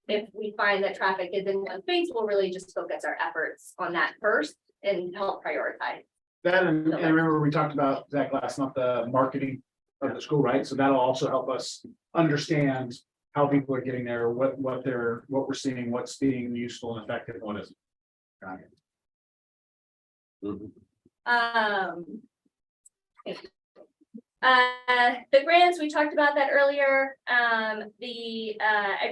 if we find that traffic is in one space, we'll really just focus our efforts on that first and help prioritize. That, and remember we talked about, Zach, last month, the marketing of the school, right? So that'll also help us understand how people are getting there, what we're seeing, what's being useful and effective, what isn't. Got it. The grants, we talked about that earlier. I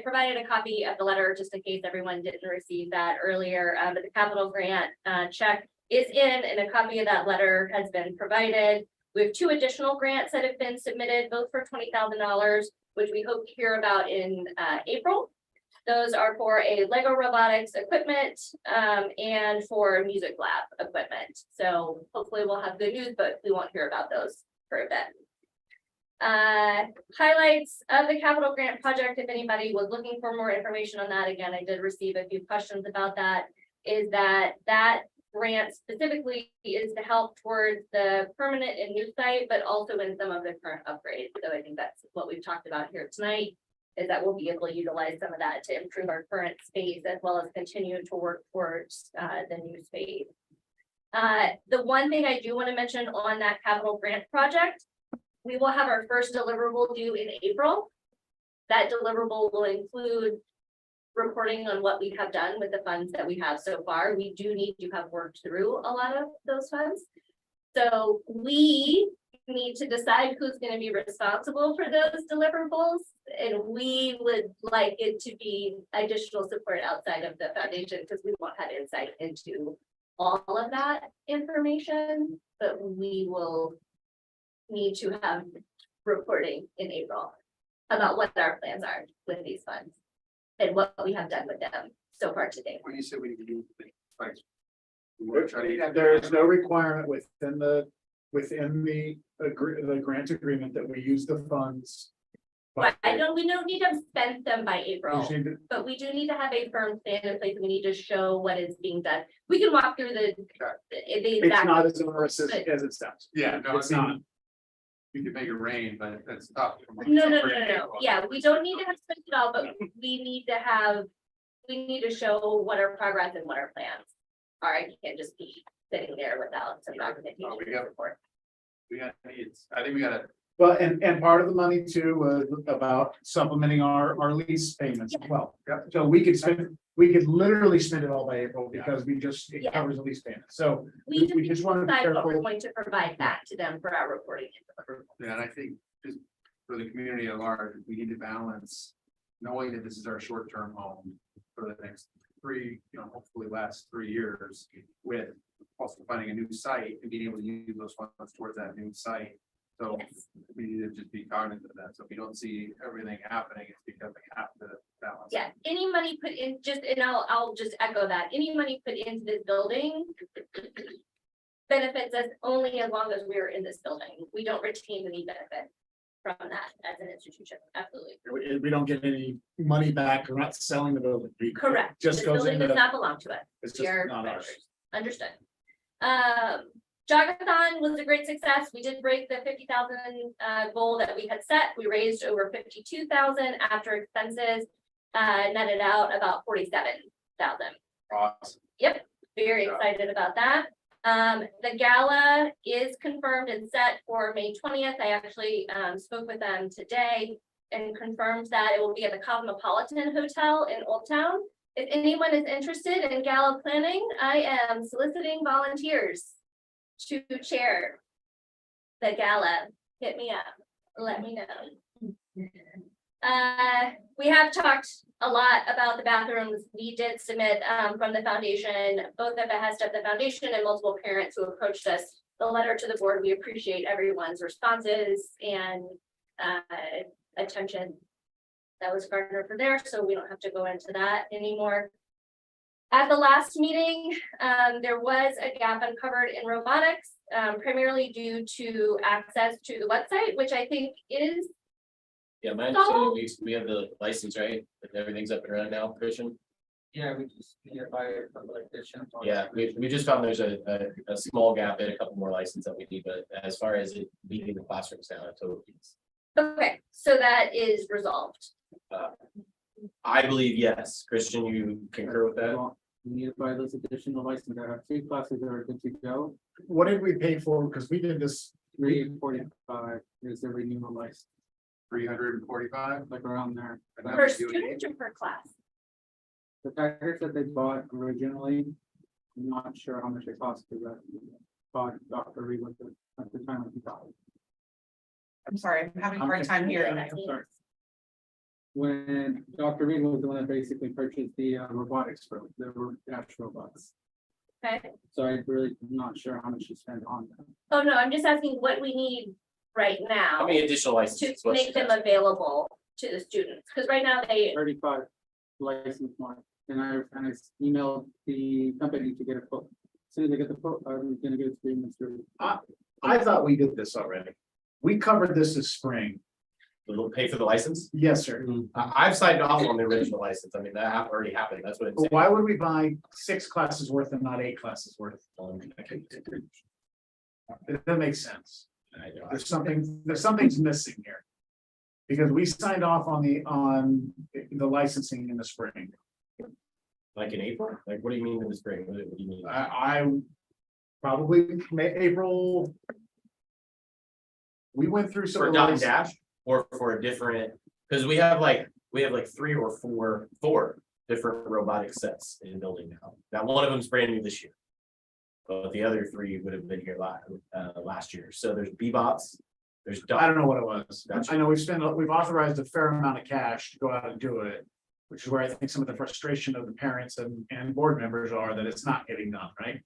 provided a copy of the letter just in case everyone didn't receive that earlier, but the capital grant check is in, and a copy of that letter has been provided. We have 2 additional grants that have been submitted, both for $20,000, which we hope to hear about in April. Those are for a Lego robotics equipment and for music lab equipment. So hopefully we'll have good news, but we won't hear about those for a bit. Highlights of the capital grant project, if anybody was looking for more information on that, again, I did receive a few questions about that, is that grant specifically is to help towards the permanent and new site, but also in some of the current upgrades. So I think that's what we've talked about here tonight, is that we'll be able to utilize some of that to improve our current space as well as continue to work towards the new space. The one thing I do want to mention on that capital grant project, we will have our first deliverable due in April. That deliverable will include reporting on what we have done with the funds that we have so far. We do need to have worked through a lot of those funds. So we need to decide who's gonna be responsible for those deliverables. And we would like it to be additional support outside of the foundation, because we won't have insight into all of that information, but we will need to have reporting in April about what our plans are with these funds and what we have done with them so far today. When you say we need to do the fights. There is no requirement within the grant agreement that we use the funds. But we don't need to spend them by We April, just need to- but we do need to have a firm plan in place. We need to show what is being done. We can walk through the It's exact. not as onerous as it sounds. Yeah, no, It's not. You can make it rain, but that's tough. No. Yeah, we don't need to have spent it all, but we need to show what our progress and what our plans are. I can't just be sitting there without some documentation. Well, we got- support. We got needs. I think we gotta, Well, and part of the money too was about supplementing our lease payments as well. So we could literally spend it all by April because it Yeah. covers the lease payment. So We we just want to be decide what we're careful. going to provide back to them for our reporting. yeah, and I think just for the community at large, we need to balance. Knowing that this is our short-term home for the next hopefully last 3 years. With also finding a new site and being able to use those funds towards that new site. So Yes. we need to just be cognizant of that. So if we don't see everything happening, it's because we have to balance. Yeah, any money put in, and I'll just echo that, any money put into this building benefits us only as long as we're in this building. We don't retain any benefit from that as an institution, absolutely. We don't get any money back. We're not selling the building. Correct. Just This goes building into, does not belong to us. it's We just are not ours. vendors. Understood. Jogathon was a great success. We did break the 50,000 goal that we had set. We raised over 52,000 after expenses. Netted out about 47,000. Awesome. Yep, very excited about that. The gala is confirmed and set for May 20th. I actually spoke with them today and confirmed that it will be at the Cosmopolitan Hotel in Old Town. If anyone is interested in gala planning, I am soliciting volunteers to chair the gala. Hit me up, let me know. We have talked a lot about the bathrooms. We did submit from the foundation, both at the behest of the foundation and multiple parents who approached us, the letter to the board. We appreciate everyone's responses and attention that was garnered for there, so we don't have to go into that anymore. At the last meeting, there was a gap uncovered in robotics, primarily due to access to the website, which I think is. Yeah, my understanding, we have the license, right? Like, everything's up and running now, Christian? Yeah, we just need to buy it from like this. Yeah, we just found there's a small gap in a couple more licenses that we need, but as far as it being the classrooms now, it's totally. Okay, so that is resolved. I believe, yes. Christian, you concur with that? We need to buy those additional licenses. I have 2 classes that are good to go. What did we pay for? Because we did this, 345 is the renewal license, 345. like around there. Per student or per class? The package that they bought originally, I'm not sure how much it cost to that. Bought Dr. Reed with it at the time of the college. I'm sorry, I'm having a hard time hearing. I'm sorry. When Dr. Reed was the one that basically purchased the robotics for the actual robots. Okay, So I'm really not sure how much you spent on them. oh no, I'm just asking what we need right now How many additional to licenses? What's make them the- available to the students, because right now they, 35 license mark, and I emailed the company to get a quote. As soon as I get the quote, I'm gonna get it to them through. I thought we did this already. We covered this this spring. They'll pay for the license? Yes, sir. I've signed off on the original license. I mean, that already happened. That's what it's. Why would we buy 6 classes worth and not 8 classes worth? It doesn't make sense. There's something's missing here. Because we signed off on the licensing in the spring. Like in April? Like, what do you mean in the spring? What do you mean? I probably April. We went through some. For of the Dot and license- Dash or for a different, because we have like 3 or 4 different robotic sets in the building now. Now, one of them's brand new this year. But the other three would have been here last year. So there's bebops, there's. I don't know what it was. Gotcha. I know we've authorized a fair amount of cash to go out and do it. Which is where I think some of the frustration of the parents and board members are that it's not getting done, right?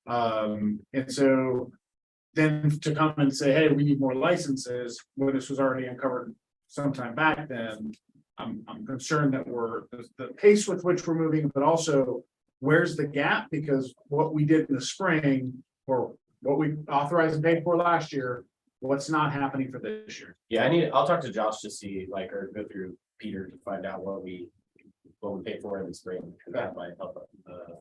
And so. Then to come and say, hey, we need more licenses, when this was already uncovered sometime back then. I'm concerned that the pace with which we're moving, but also. Where's the gap? Because what we did in the spring, or what we authorized and paid for last year, what's not happening for this year? Yeah, I'll talk to Josh to see, like, or go through Peter to find out what we paid for in the spring, because that might help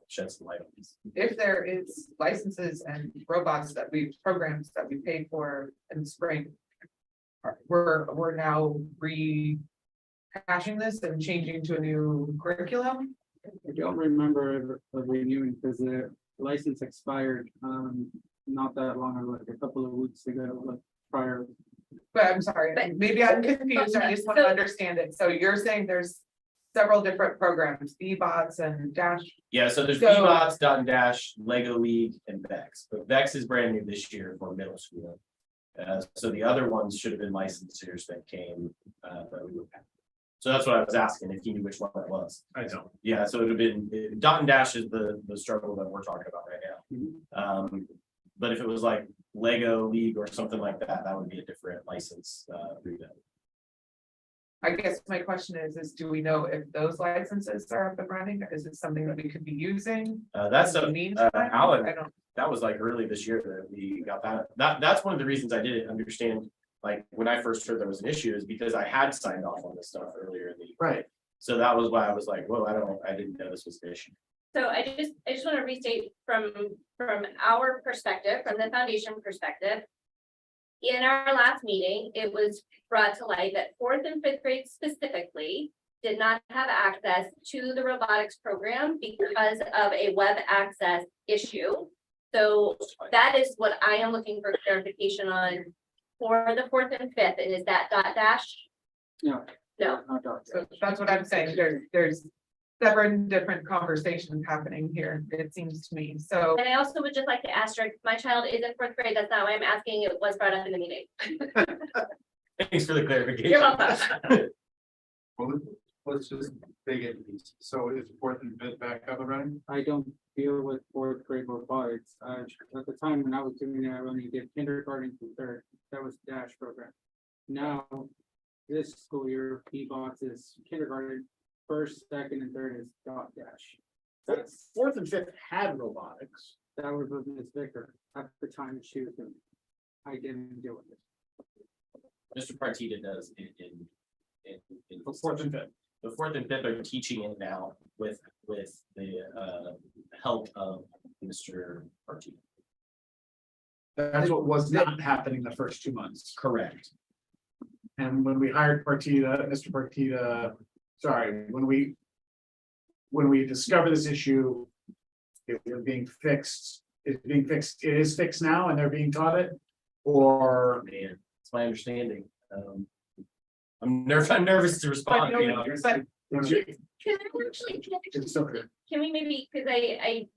shed some light on this. If there is licenses and robots programs that we paid for in the spring. We're now rehashing this and changing to a new curriculum. I don't remember ever renewing because the license expired, not that long ago, like a couple of weeks ago, like prior. But I'm sorry, But- maybe I'm confused, I just want to understand it, so you're saying there's several different programs, B-bots and Dash. Yeah, so there's So- bebops, Dot and Dash, Lego League, and Vex, but Vex is brand new this year for middle school. So the other ones should have been licensors that came, that we would have. So that's what I was asking, if you knew which one that was. I don't. Yeah, so it would have been, Dot and Dash is the struggle that we're talking about right now. But if it was like Lego League or something like that, that would be a different license, through them. I guess my question is do we know if those licenses are up and running, is it something that we could be using? That's in the a, meantime? Alan, I don't, that was like early this year that we got that's one of the reasons I didn't understand. Like, when I first heard there was an issue is because I had signed off on this stuff earlier in the year. Right. So that was why I was like, whoa, I didn't know this was an issue. So I just want to restate from our perspective, from the foundation perspective. In our last meeting, it was brought to light that 4th and 5th grade specifically did not have access to the robotics program because of a web access issue. So that is what I am looking for clarification on for the 4th and 5th, and is that Dot Dash? No. No. Not Dot. so that's what I'm saying, there's several different conversations happening here, it seems to me, so. And I also would just like to ask, my child is in 4th grade, that's not why I'm asking, it was brought up in the meeting. Thanks for the clarification. You're welcome. Well, let's just dig in. So is 4th and 5th back up and running? I don't deal with 4th grade robotics. At the time when I was doing it, I only did kindergarten to 3rd. That was the Dash program. Now, this school year, P-Box is kindergarten, 1st, 2nd, and 3rd is Dot Dash. That's, 4th and 5th had robotics. that was with Ms. Vicker at the time she was doing it. I didn't deal with it. Mr. Partita does in. For 4th and 5th. The 4th and 5th are teaching it now with the help of Mr. Partita. That's what was not happening the first 2 months. Correct. And when we hired Partita, Mr. Partita, sorry, when we discovered this issue. It was being fixed, it is fixed now and they're being taught it, or. Man, it's my understanding. I'm nervous to respond, you know. But Can I actually, It's so good. can we maybe, because I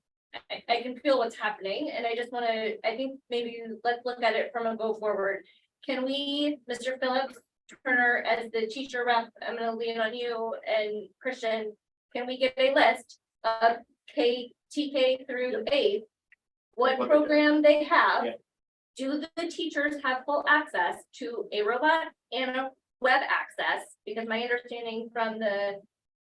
can feel what's happening, and I just want to, I think maybe let's look at it from a go forward. Can we, Mr. Phillips, Turner, as the teacher rep, I'm gonna lean on you, and Christian, can we get a list of TK through 8th? What program they have? Yeah. Do the teachers have full access to a robot and a web access? Because my understanding from the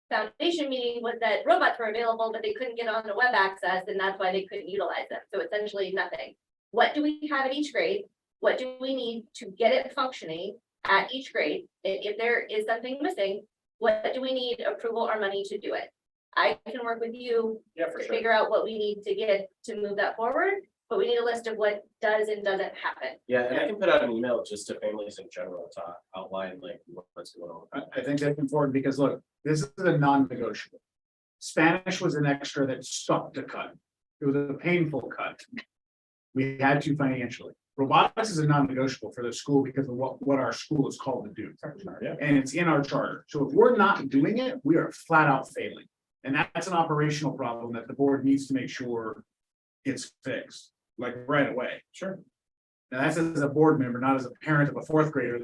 foundation meeting was that robots were available, but they couldn't get on the web access, and that's why they couldn't utilize them. So essentially nothing. What do we have at each grade? What do we need to get it functioning at each grade? If there is something missing, what do we need approval or money to do it? I can work with you Yeah, for to sure. figure out what we need to get to move that forward, but we need a list of what does and doesn't happen. Yeah, and I can put out an email just to families in general to outline like what's going on. I think that's important because look, this is a non-negotiable. Spanish was an extra that sucked to cut. It was a painful cut. We had to financially. Robotics is a non-negotiable for the school because of what our school is called to do. And it's in our charter. So if we're not doing it, we are flat out failing. And that's an operational problem that the board needs to make sure gets fixed, like right away. Sure. Now that's as a board member, not as a parent of a fourth grader.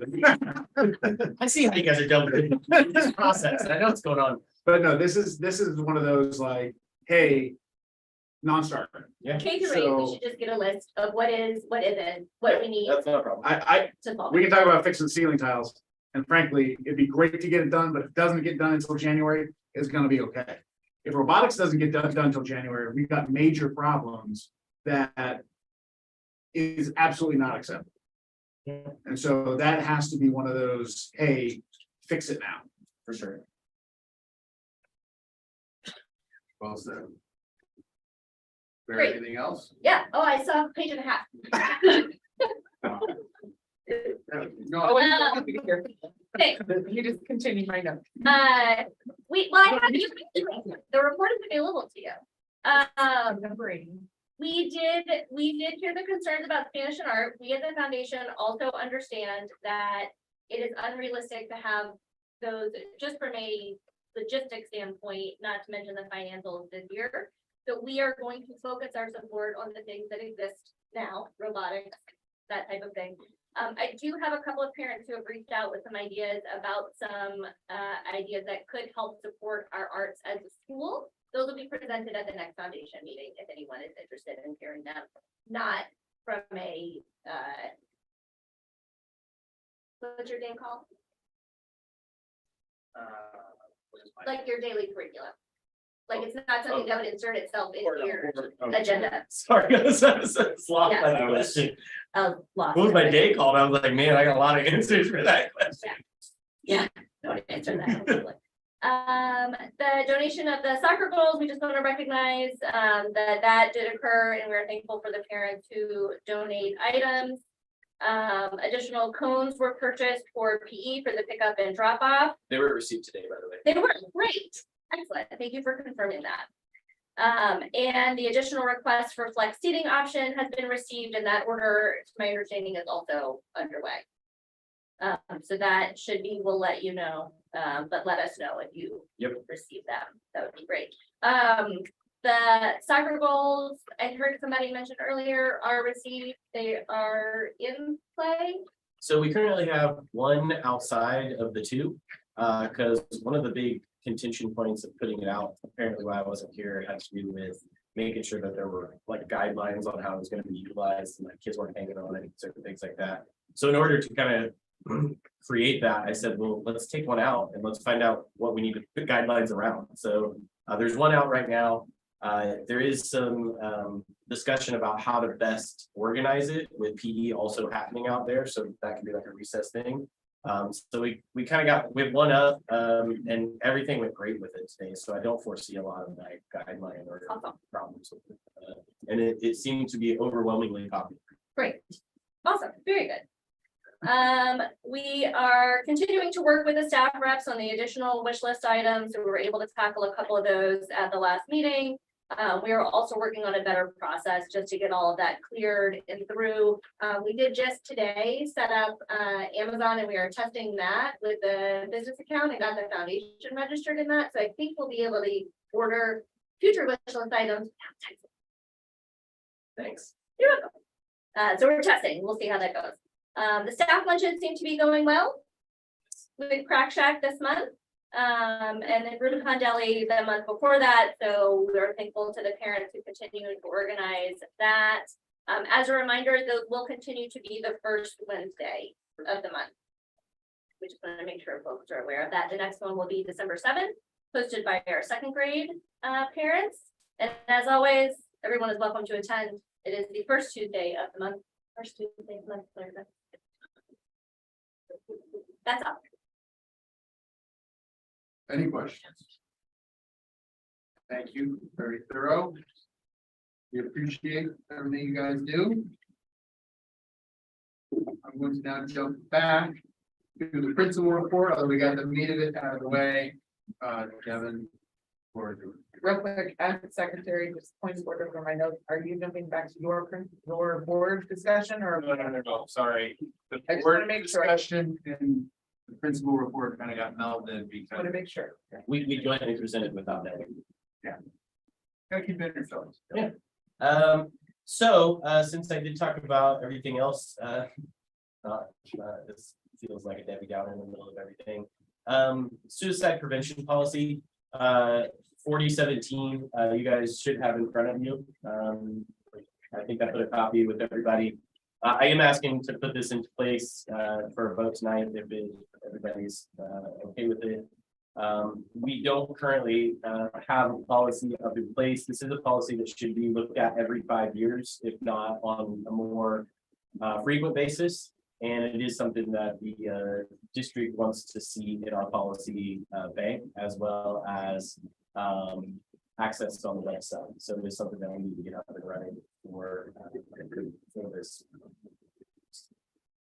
I see how you guys are dealing with this process. I know what's going on. But no, this is one of those like, hey, non-starter. K through 8, So- we should just get a list of what isn't, what do we need That's not a problem. to solve. We can talk about fixing ceiling tiles, and frankly, it'd be great to get it done, but if it doesn't get done until January, it's gonna be okay. If robotics doesn't get done until January, we've got major problems that is absolutely not acceptable. And so that has to be one of those, hey, fix it now. For sure. Well said. There Great. anything else? Yeah, oh, I saw a page and a half. No, Oh, wait, you can hear. Okay, You just continue my note. well, I have, the report is available to you. Number 80. We did hear the concerns about Spanish and art. We as a foundation also understand that it is unrealistic to have those, just from a logistics standpoint, not to mention the financials this year. So we are going to focus our support on the things that exist now, robotics, that type of thing. I do have a couple of parents who have reached out with some ideas about some ideas that could help support our arts as a school. Those will be presented at the next foundation meeting if anyone is interested in hearing them, not from a what's your day called? Like your daily curriculum. Like it's not something that would insert itself into your agenda. Sorry, I was lost Yeah. by that question. Lost. What was my day called? I was like, man, I got a lot of answers for that question. Yeah, don't answer that. The donation of the soccer goals, we just want to recognize that did occur, and we're thankful for the parents who donate items. Additional cones were purchased for PE for the pickup and drop off. They were received today, by the way. They were great, excellent. Thank you for confirming that. And the additional request for flex seating option has been received, and that order, to my understanding, is also underway. So that should be, we'll let you know, but let us know if you receive them. That would be great. The soccer goals, I heard somebody mention earlier, are received. They are in play. So we currently have one outside of the two, because one of the big contention points of putting it out, apparently why I wasn't here, had to do with making sure that there were like guidelines on how it was going to be utilized and like kids weren't hanging on it and certain things like that. So in order to kind of create that, I said, well, let's take one out and let's find out what we need to put guidelines around. So there's one out right now. There is some discussion about how to best organize it with PE also happening out there. So that could be like a recess thing. So we kind of got with one up and everything went great with it today. So I don't foresee a lot of like guideline or problems with it. And it seemed to be overwhelmingly popular. Great, awesome, very good. We are continuing to work with the staff reps on the additional wish list items. So we were able to tackle a couple of those at the last meeting. We are also working on a better process just to get all of that cleared and through. We did just today set up Amazon, and we are testing that with the business account and got the foundation registered in that. So I think we'll be able to order future wish list items. Thanks. You're welcome. So we're testing. We'll see how that goes. The staff lunches seem to be going well with Crack Shack this month. And then Rubicon Deli the month before that. So we're thankful to the parents who continue to organize that. As a reminder, those will continue to be the first Wednesday of the month. We just want to make sure folks are aware of that. The next one will be December 7th, hosted by our second grade parents. And as always, everyone is welcome to attend. It is the first Tuesday of the month. First Tuesday of the month. That's all. Any questions? Thank you, very thorough. We appreciate everything you guys do. I'm going to now jump back to the principal report, although we got the meat of it out of the way. Kevin. Real quick, as secretary, just point of order for my notes. Are you jumping back to your board discussion or? No, sorry. The I just wanna board make sure. discussion and the principal report kind of got melded because. Want to make sure. We jointly presented without that. Gotta keep it yourselves. Yeah. Since I did talk about everything else, this feels like a Debbie Downer in the middle of everything. Suicide prevention policy, 4017, you guys should have in front of you. I think I put a copy with everybody. I am asking to put this into place for a vote tonight if everybody's okay with it. We don't currently have a policy up in place. This is a policy that should be looked at every 5 years, if not on a more frequent basis. And it is something that the district wants to see in our policy bank, as well as access on the website. So it is something that we need to get up and running for this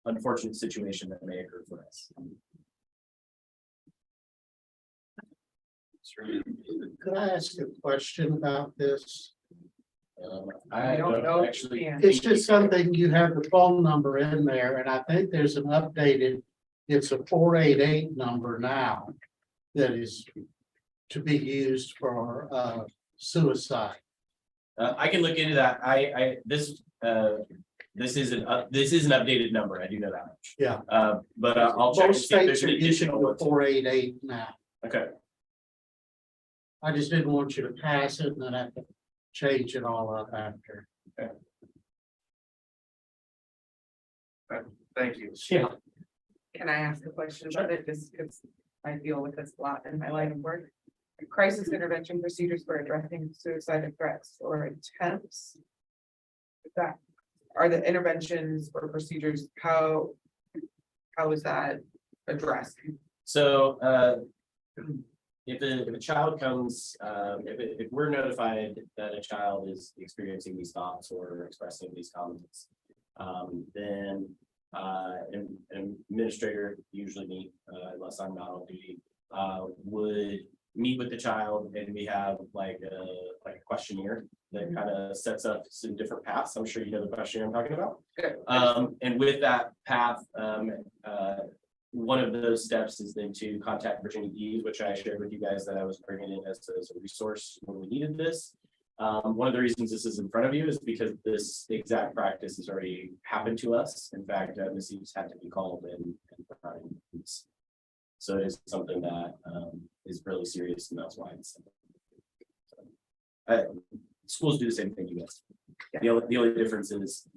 unfortunate situation that may occur for us. Could I ask a question about this? I don't know, actually. Yeah. It's just something, you have the phone number in there, and I think there's an updated, it's a 488 number now that is to be used for suicide. I can look into that. This is an updated number. I do know that much. Yeah. But I'll check. Most states are using the 488 now. Okay. I just didn't want you to pass it and then have to change it all up after. Thank you. Yeah. Can I ask a question about it? Just because I deal with this a lot in my line of work. Crisis intervention procedures for addressing suicide threats or attempts. That are the interventions or procedures, how is that addressed? So if a child comes, if we're notified that a child is experiencing these thoughts or expressing these comments, then an administrator, usually me, unless I'm not on duty, would meet with the child, and we have like a questionnaire that kind of sets up some different paths. I'm sure you know the questionnaire I'm talking about. Good. And with that path, one of those steps is then to contact Virginia Eves, which I shared with you guys that I was bringing in as a resource when we needed this. One of the reasons this is in front of you is because this exact practice has already happened to us. In fact, Ms. Eves had to be called and so it is something that is really serious, and that's why it's. Schools do the same thing, you guys. The only difference is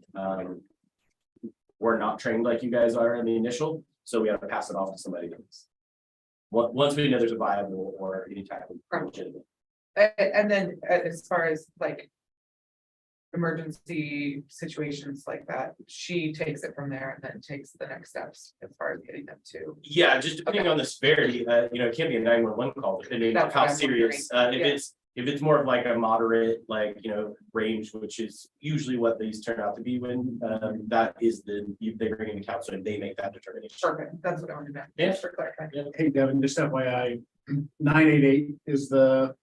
we're not trained like you guys are in the initial, so we have to pass it off to somebody else. Once we know there's a viable or any type of legitimate. And then as far as like emergency situations like that, she takes it from there and then takes the next steps as far as getting them to. Yeah, just depending on the severity, it can't be a 911 call, depending on That's how what I'm serious. If it's more of like a moderate, range, which is usually what these turn out to be when that is they bring in the counselor and they make that determination. Perfect, that's what I wanted to know. Yeah. Just for clarifying. Hey, Devin, just FYI, 988 is the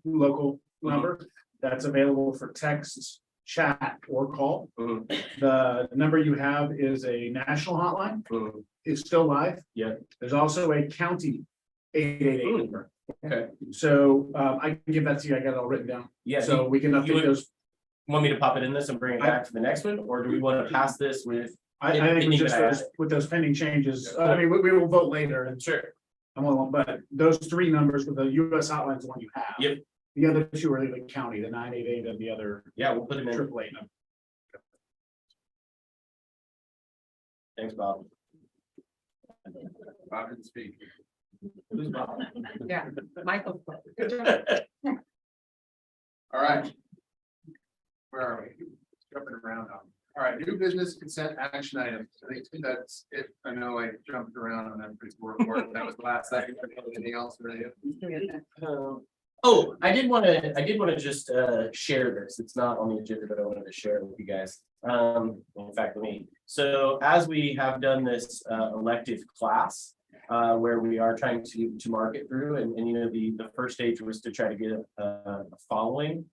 local number that's available for text, chat, or call. Mhm. The number you have is a national hotline. Mhm. It's still live. Yeah. There's also a county 888 number. Okay. So I can give that to you. I got it all written down. Yeah. So we can you update would- those. Want me to pop it in this and bring it back to the next one, or do we want to pass this with? I think Pending with just that. with those pending changes, I mean, we will vote later and Sure. but those three numbers with the US hotline is the one you have. Yep. The other two are the county, the 988 and the other Yeah, we'll put them in. 888 number. Thanks, Bob. Bob can speak. Who's Bob? Yeah, Michael. Good job. All right. Where are we? Jumping around now. All right, new business consent action items. I think that's it. I know I jumped around on that pretty board. That was the last second. Anything else? I did want to just share this. It's not on the agenda, but I wanted to share it with you guys. In fact, so as we have done this elective class, where we are trying to market through, and the first stage was to try to get a following.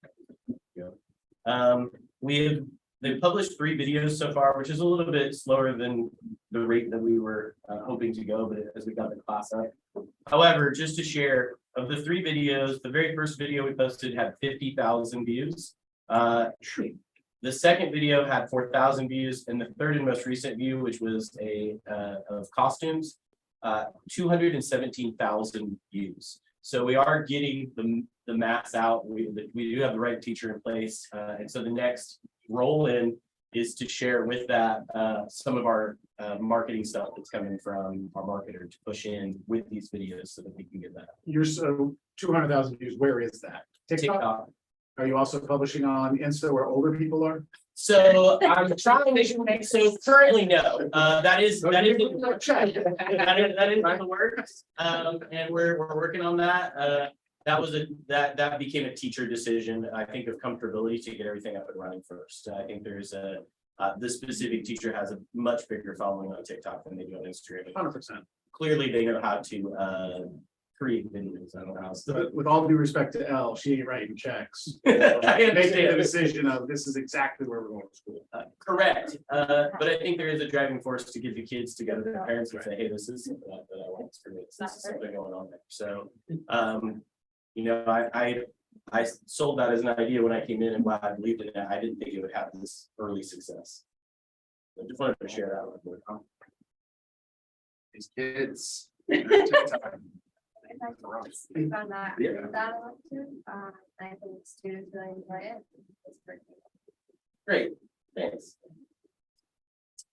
They've published 3 videos so far, which is a little bit slower than the rate that we were hoping to go, but as we got the class up. However, just to share, of the 3 videos, the very first video we posted had 50,000 views. The second video had 4,000 views, and the third and most recent view, which was of costumes, 217,000 views. So we are getting the mass out. We do have the right teacher in place, and so the next roll in is to share with that some of our marketing stuff that's coming from our marketer to push in with these videos so that we can get that. You're so 200,000 views. Where is that? TikTok? TikTok. Are you also publishing on Insta where older people are? So I'm trying to, so currently, no, that is that is in the works. And we're working on that. That became a teacher decision, I think, of comfortability to get everything up and running first. I think there's the specific teacher has a much bigger following on TikTok than they do on Instagram. 100%. Clearly, they know how to create videos. I don't know how else to. But with all due respect to Elle, she ain't writing checks. I Making the understand. decision of this is exactly where we're going to school. Correct, but I think there is a driving force to get the kids together, their parents and say, hey, this is something that I want to experience, this is something going on there, so. You know, I sold that as an idea when I came in, and while I believed in it, I didn't think it would have this early success. I just wanted to share that with you. These kids. Speak on that, Yeah. that elective, I think students really enjoy it. It's pretty. Great, thanks.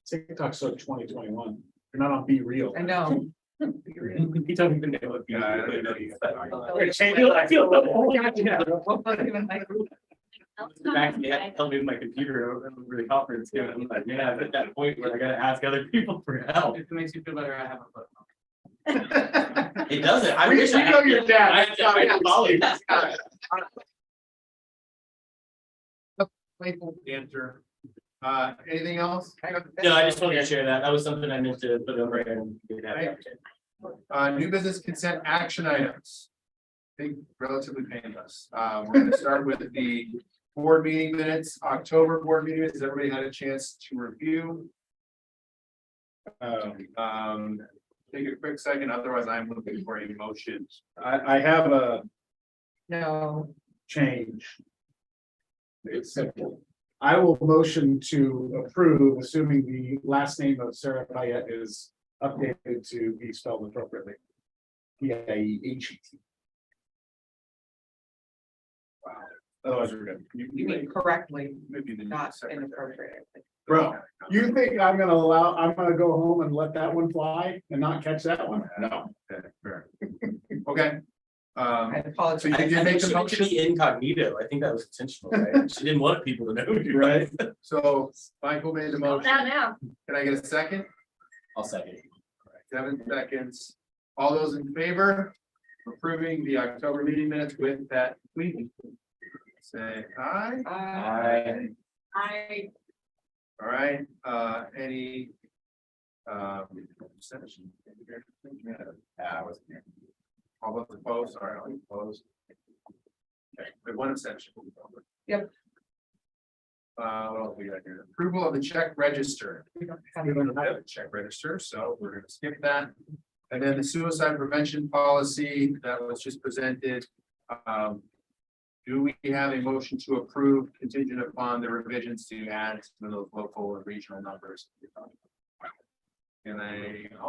TikTok's like 2021. You're not on Be Real. I know. You don't even know what. Yeah, I don't know you. I feel Um, Back, they had to tell me with my computer over the conference, and I'm like, yeah, I'm at that point where I gotta ask other people for help. If it makes you feel better, I have a foot. It doesn't, I We wish I. know your dad. I have colleagues. Answer. Anything else? No, I just wanted to share that. That was something I meant to put over and. New business consent action items. I think relatively painless. We're gonna start with the board meeting minutes, October board meeting minutes. Everybody had a chance to review. Take a quick second, otherwise I'm looking for a motion. I have a No, change. It's simple. I will motion to approve, assuming the last name of Sarah Payette is updated to be spelled appropriately. P-I-E-H-E-T. Wow. Otherwise, we're good. you mean correctly, Maybe the not separate- inappropriate. Bro, you think I'm gonna go home and let that one fly and not catch that one? No. Okay, fair. Okay. I apologize. So you did make the I motion, be incognito. I think that was intentional, right? She didn't want people to know. who you were. Right? so Michael made the motion. Now. Can I get a second? I'll second. 7 seconds. All those in favor of approving the October meeting minutes with that tweak? Say aye. I. All right, any? Abstention? Yeah, I wasn't here. All those opposed, sorry, all opposed. Okay, we have one abstention. Yep. What else we got here? Approval of the check register. We don't have We don't have a check register, so we're gonna skip that. And then the suicide prevention policy that was just presented. Do we have a motion to approve contingent upon the revisions to add some of those local and regional numbers? I'll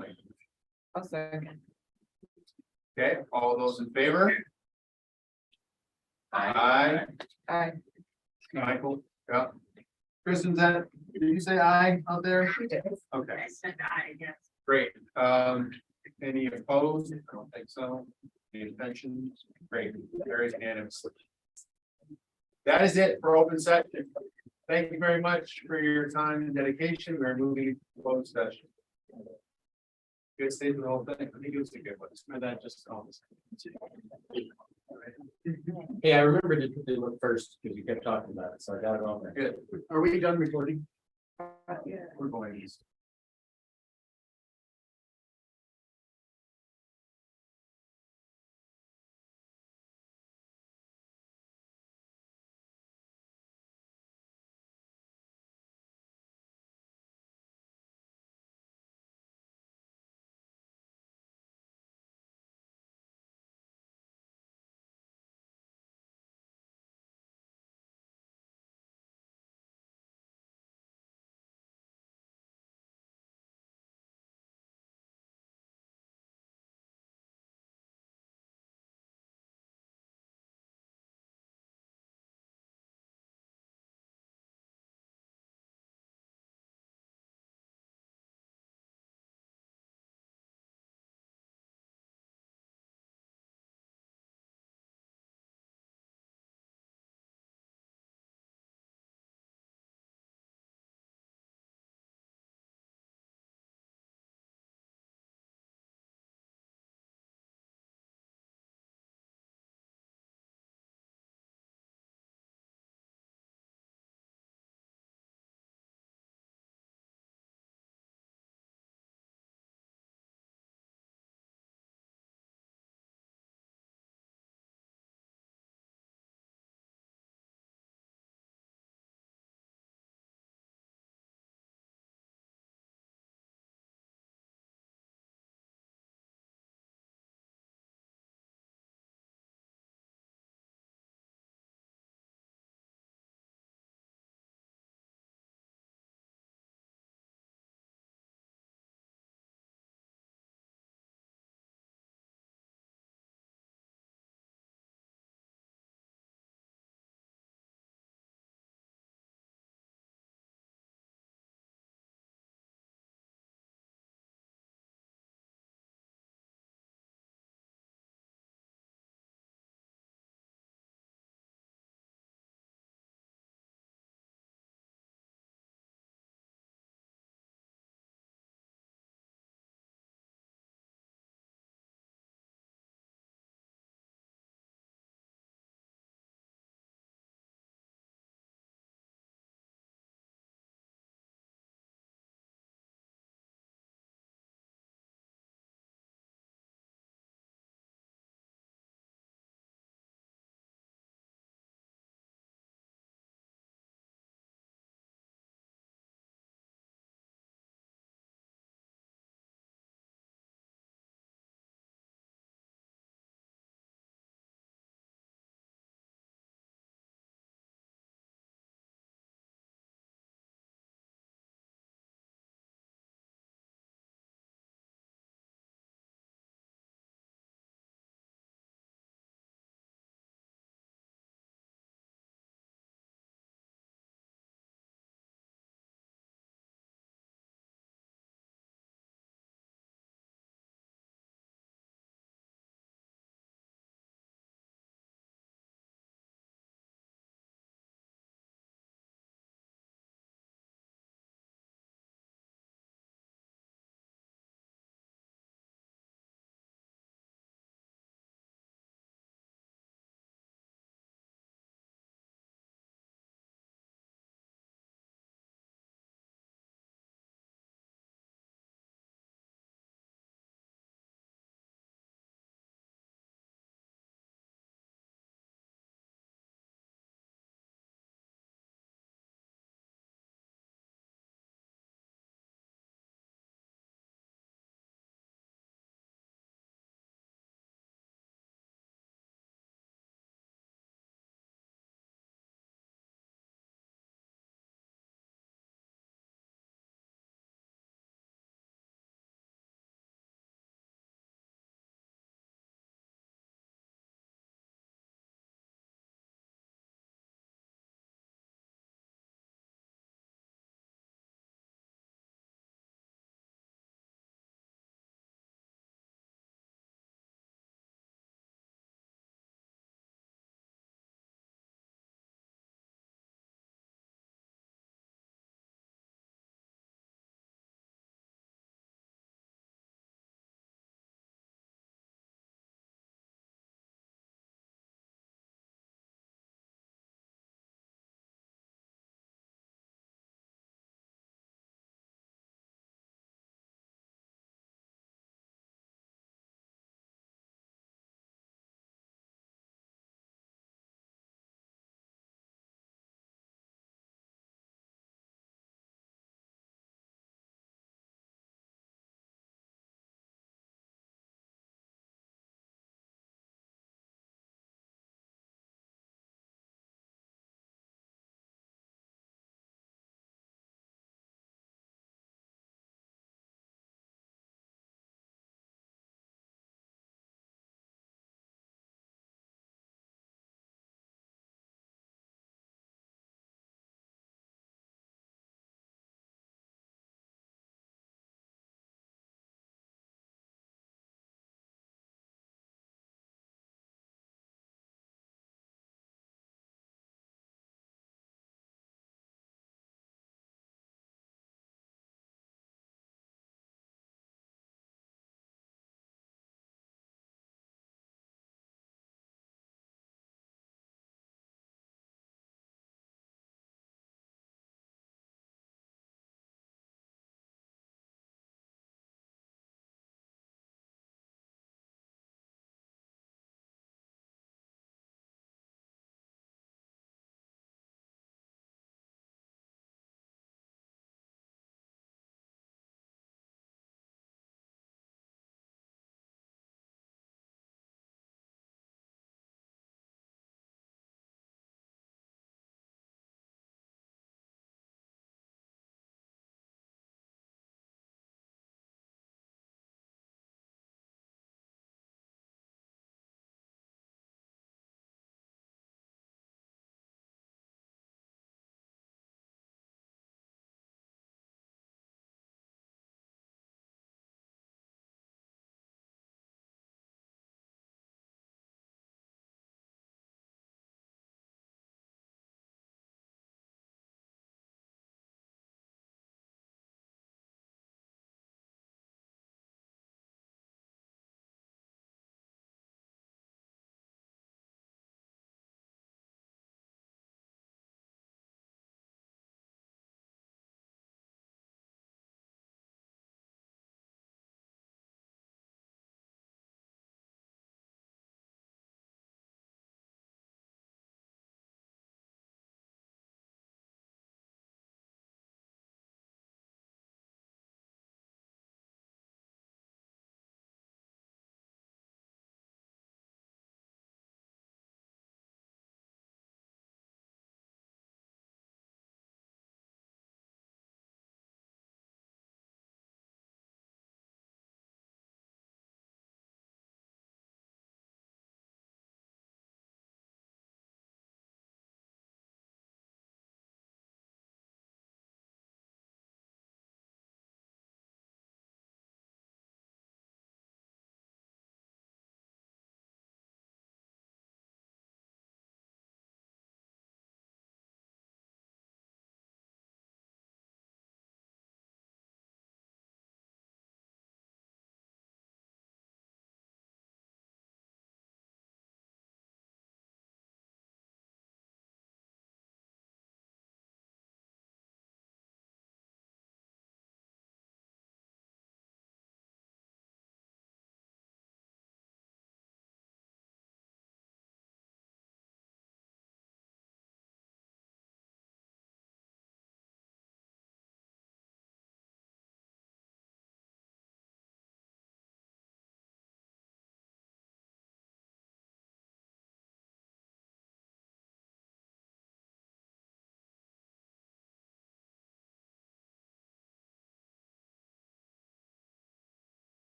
make. a second. Okay, all those in favor? Aye. Aye. Michael, yeah. Kristen, did you say aye out there? Okay. Great. Any opposed? I don't think so. Any abstentions? Great, very unanimous. That is it for open session. Thank you very much for your time and dedication. We're moving to closed session. Good statement, the whole thing. I think it was a good one. Spend that just on this. Hey, I remember to look first because you kept talking about it, so I got it on there. Good. Are we done recording? Yeah. We're going.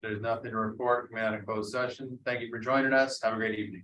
There's nothing to report. We're out of closed session. Thank you for joining us. Have a great evening.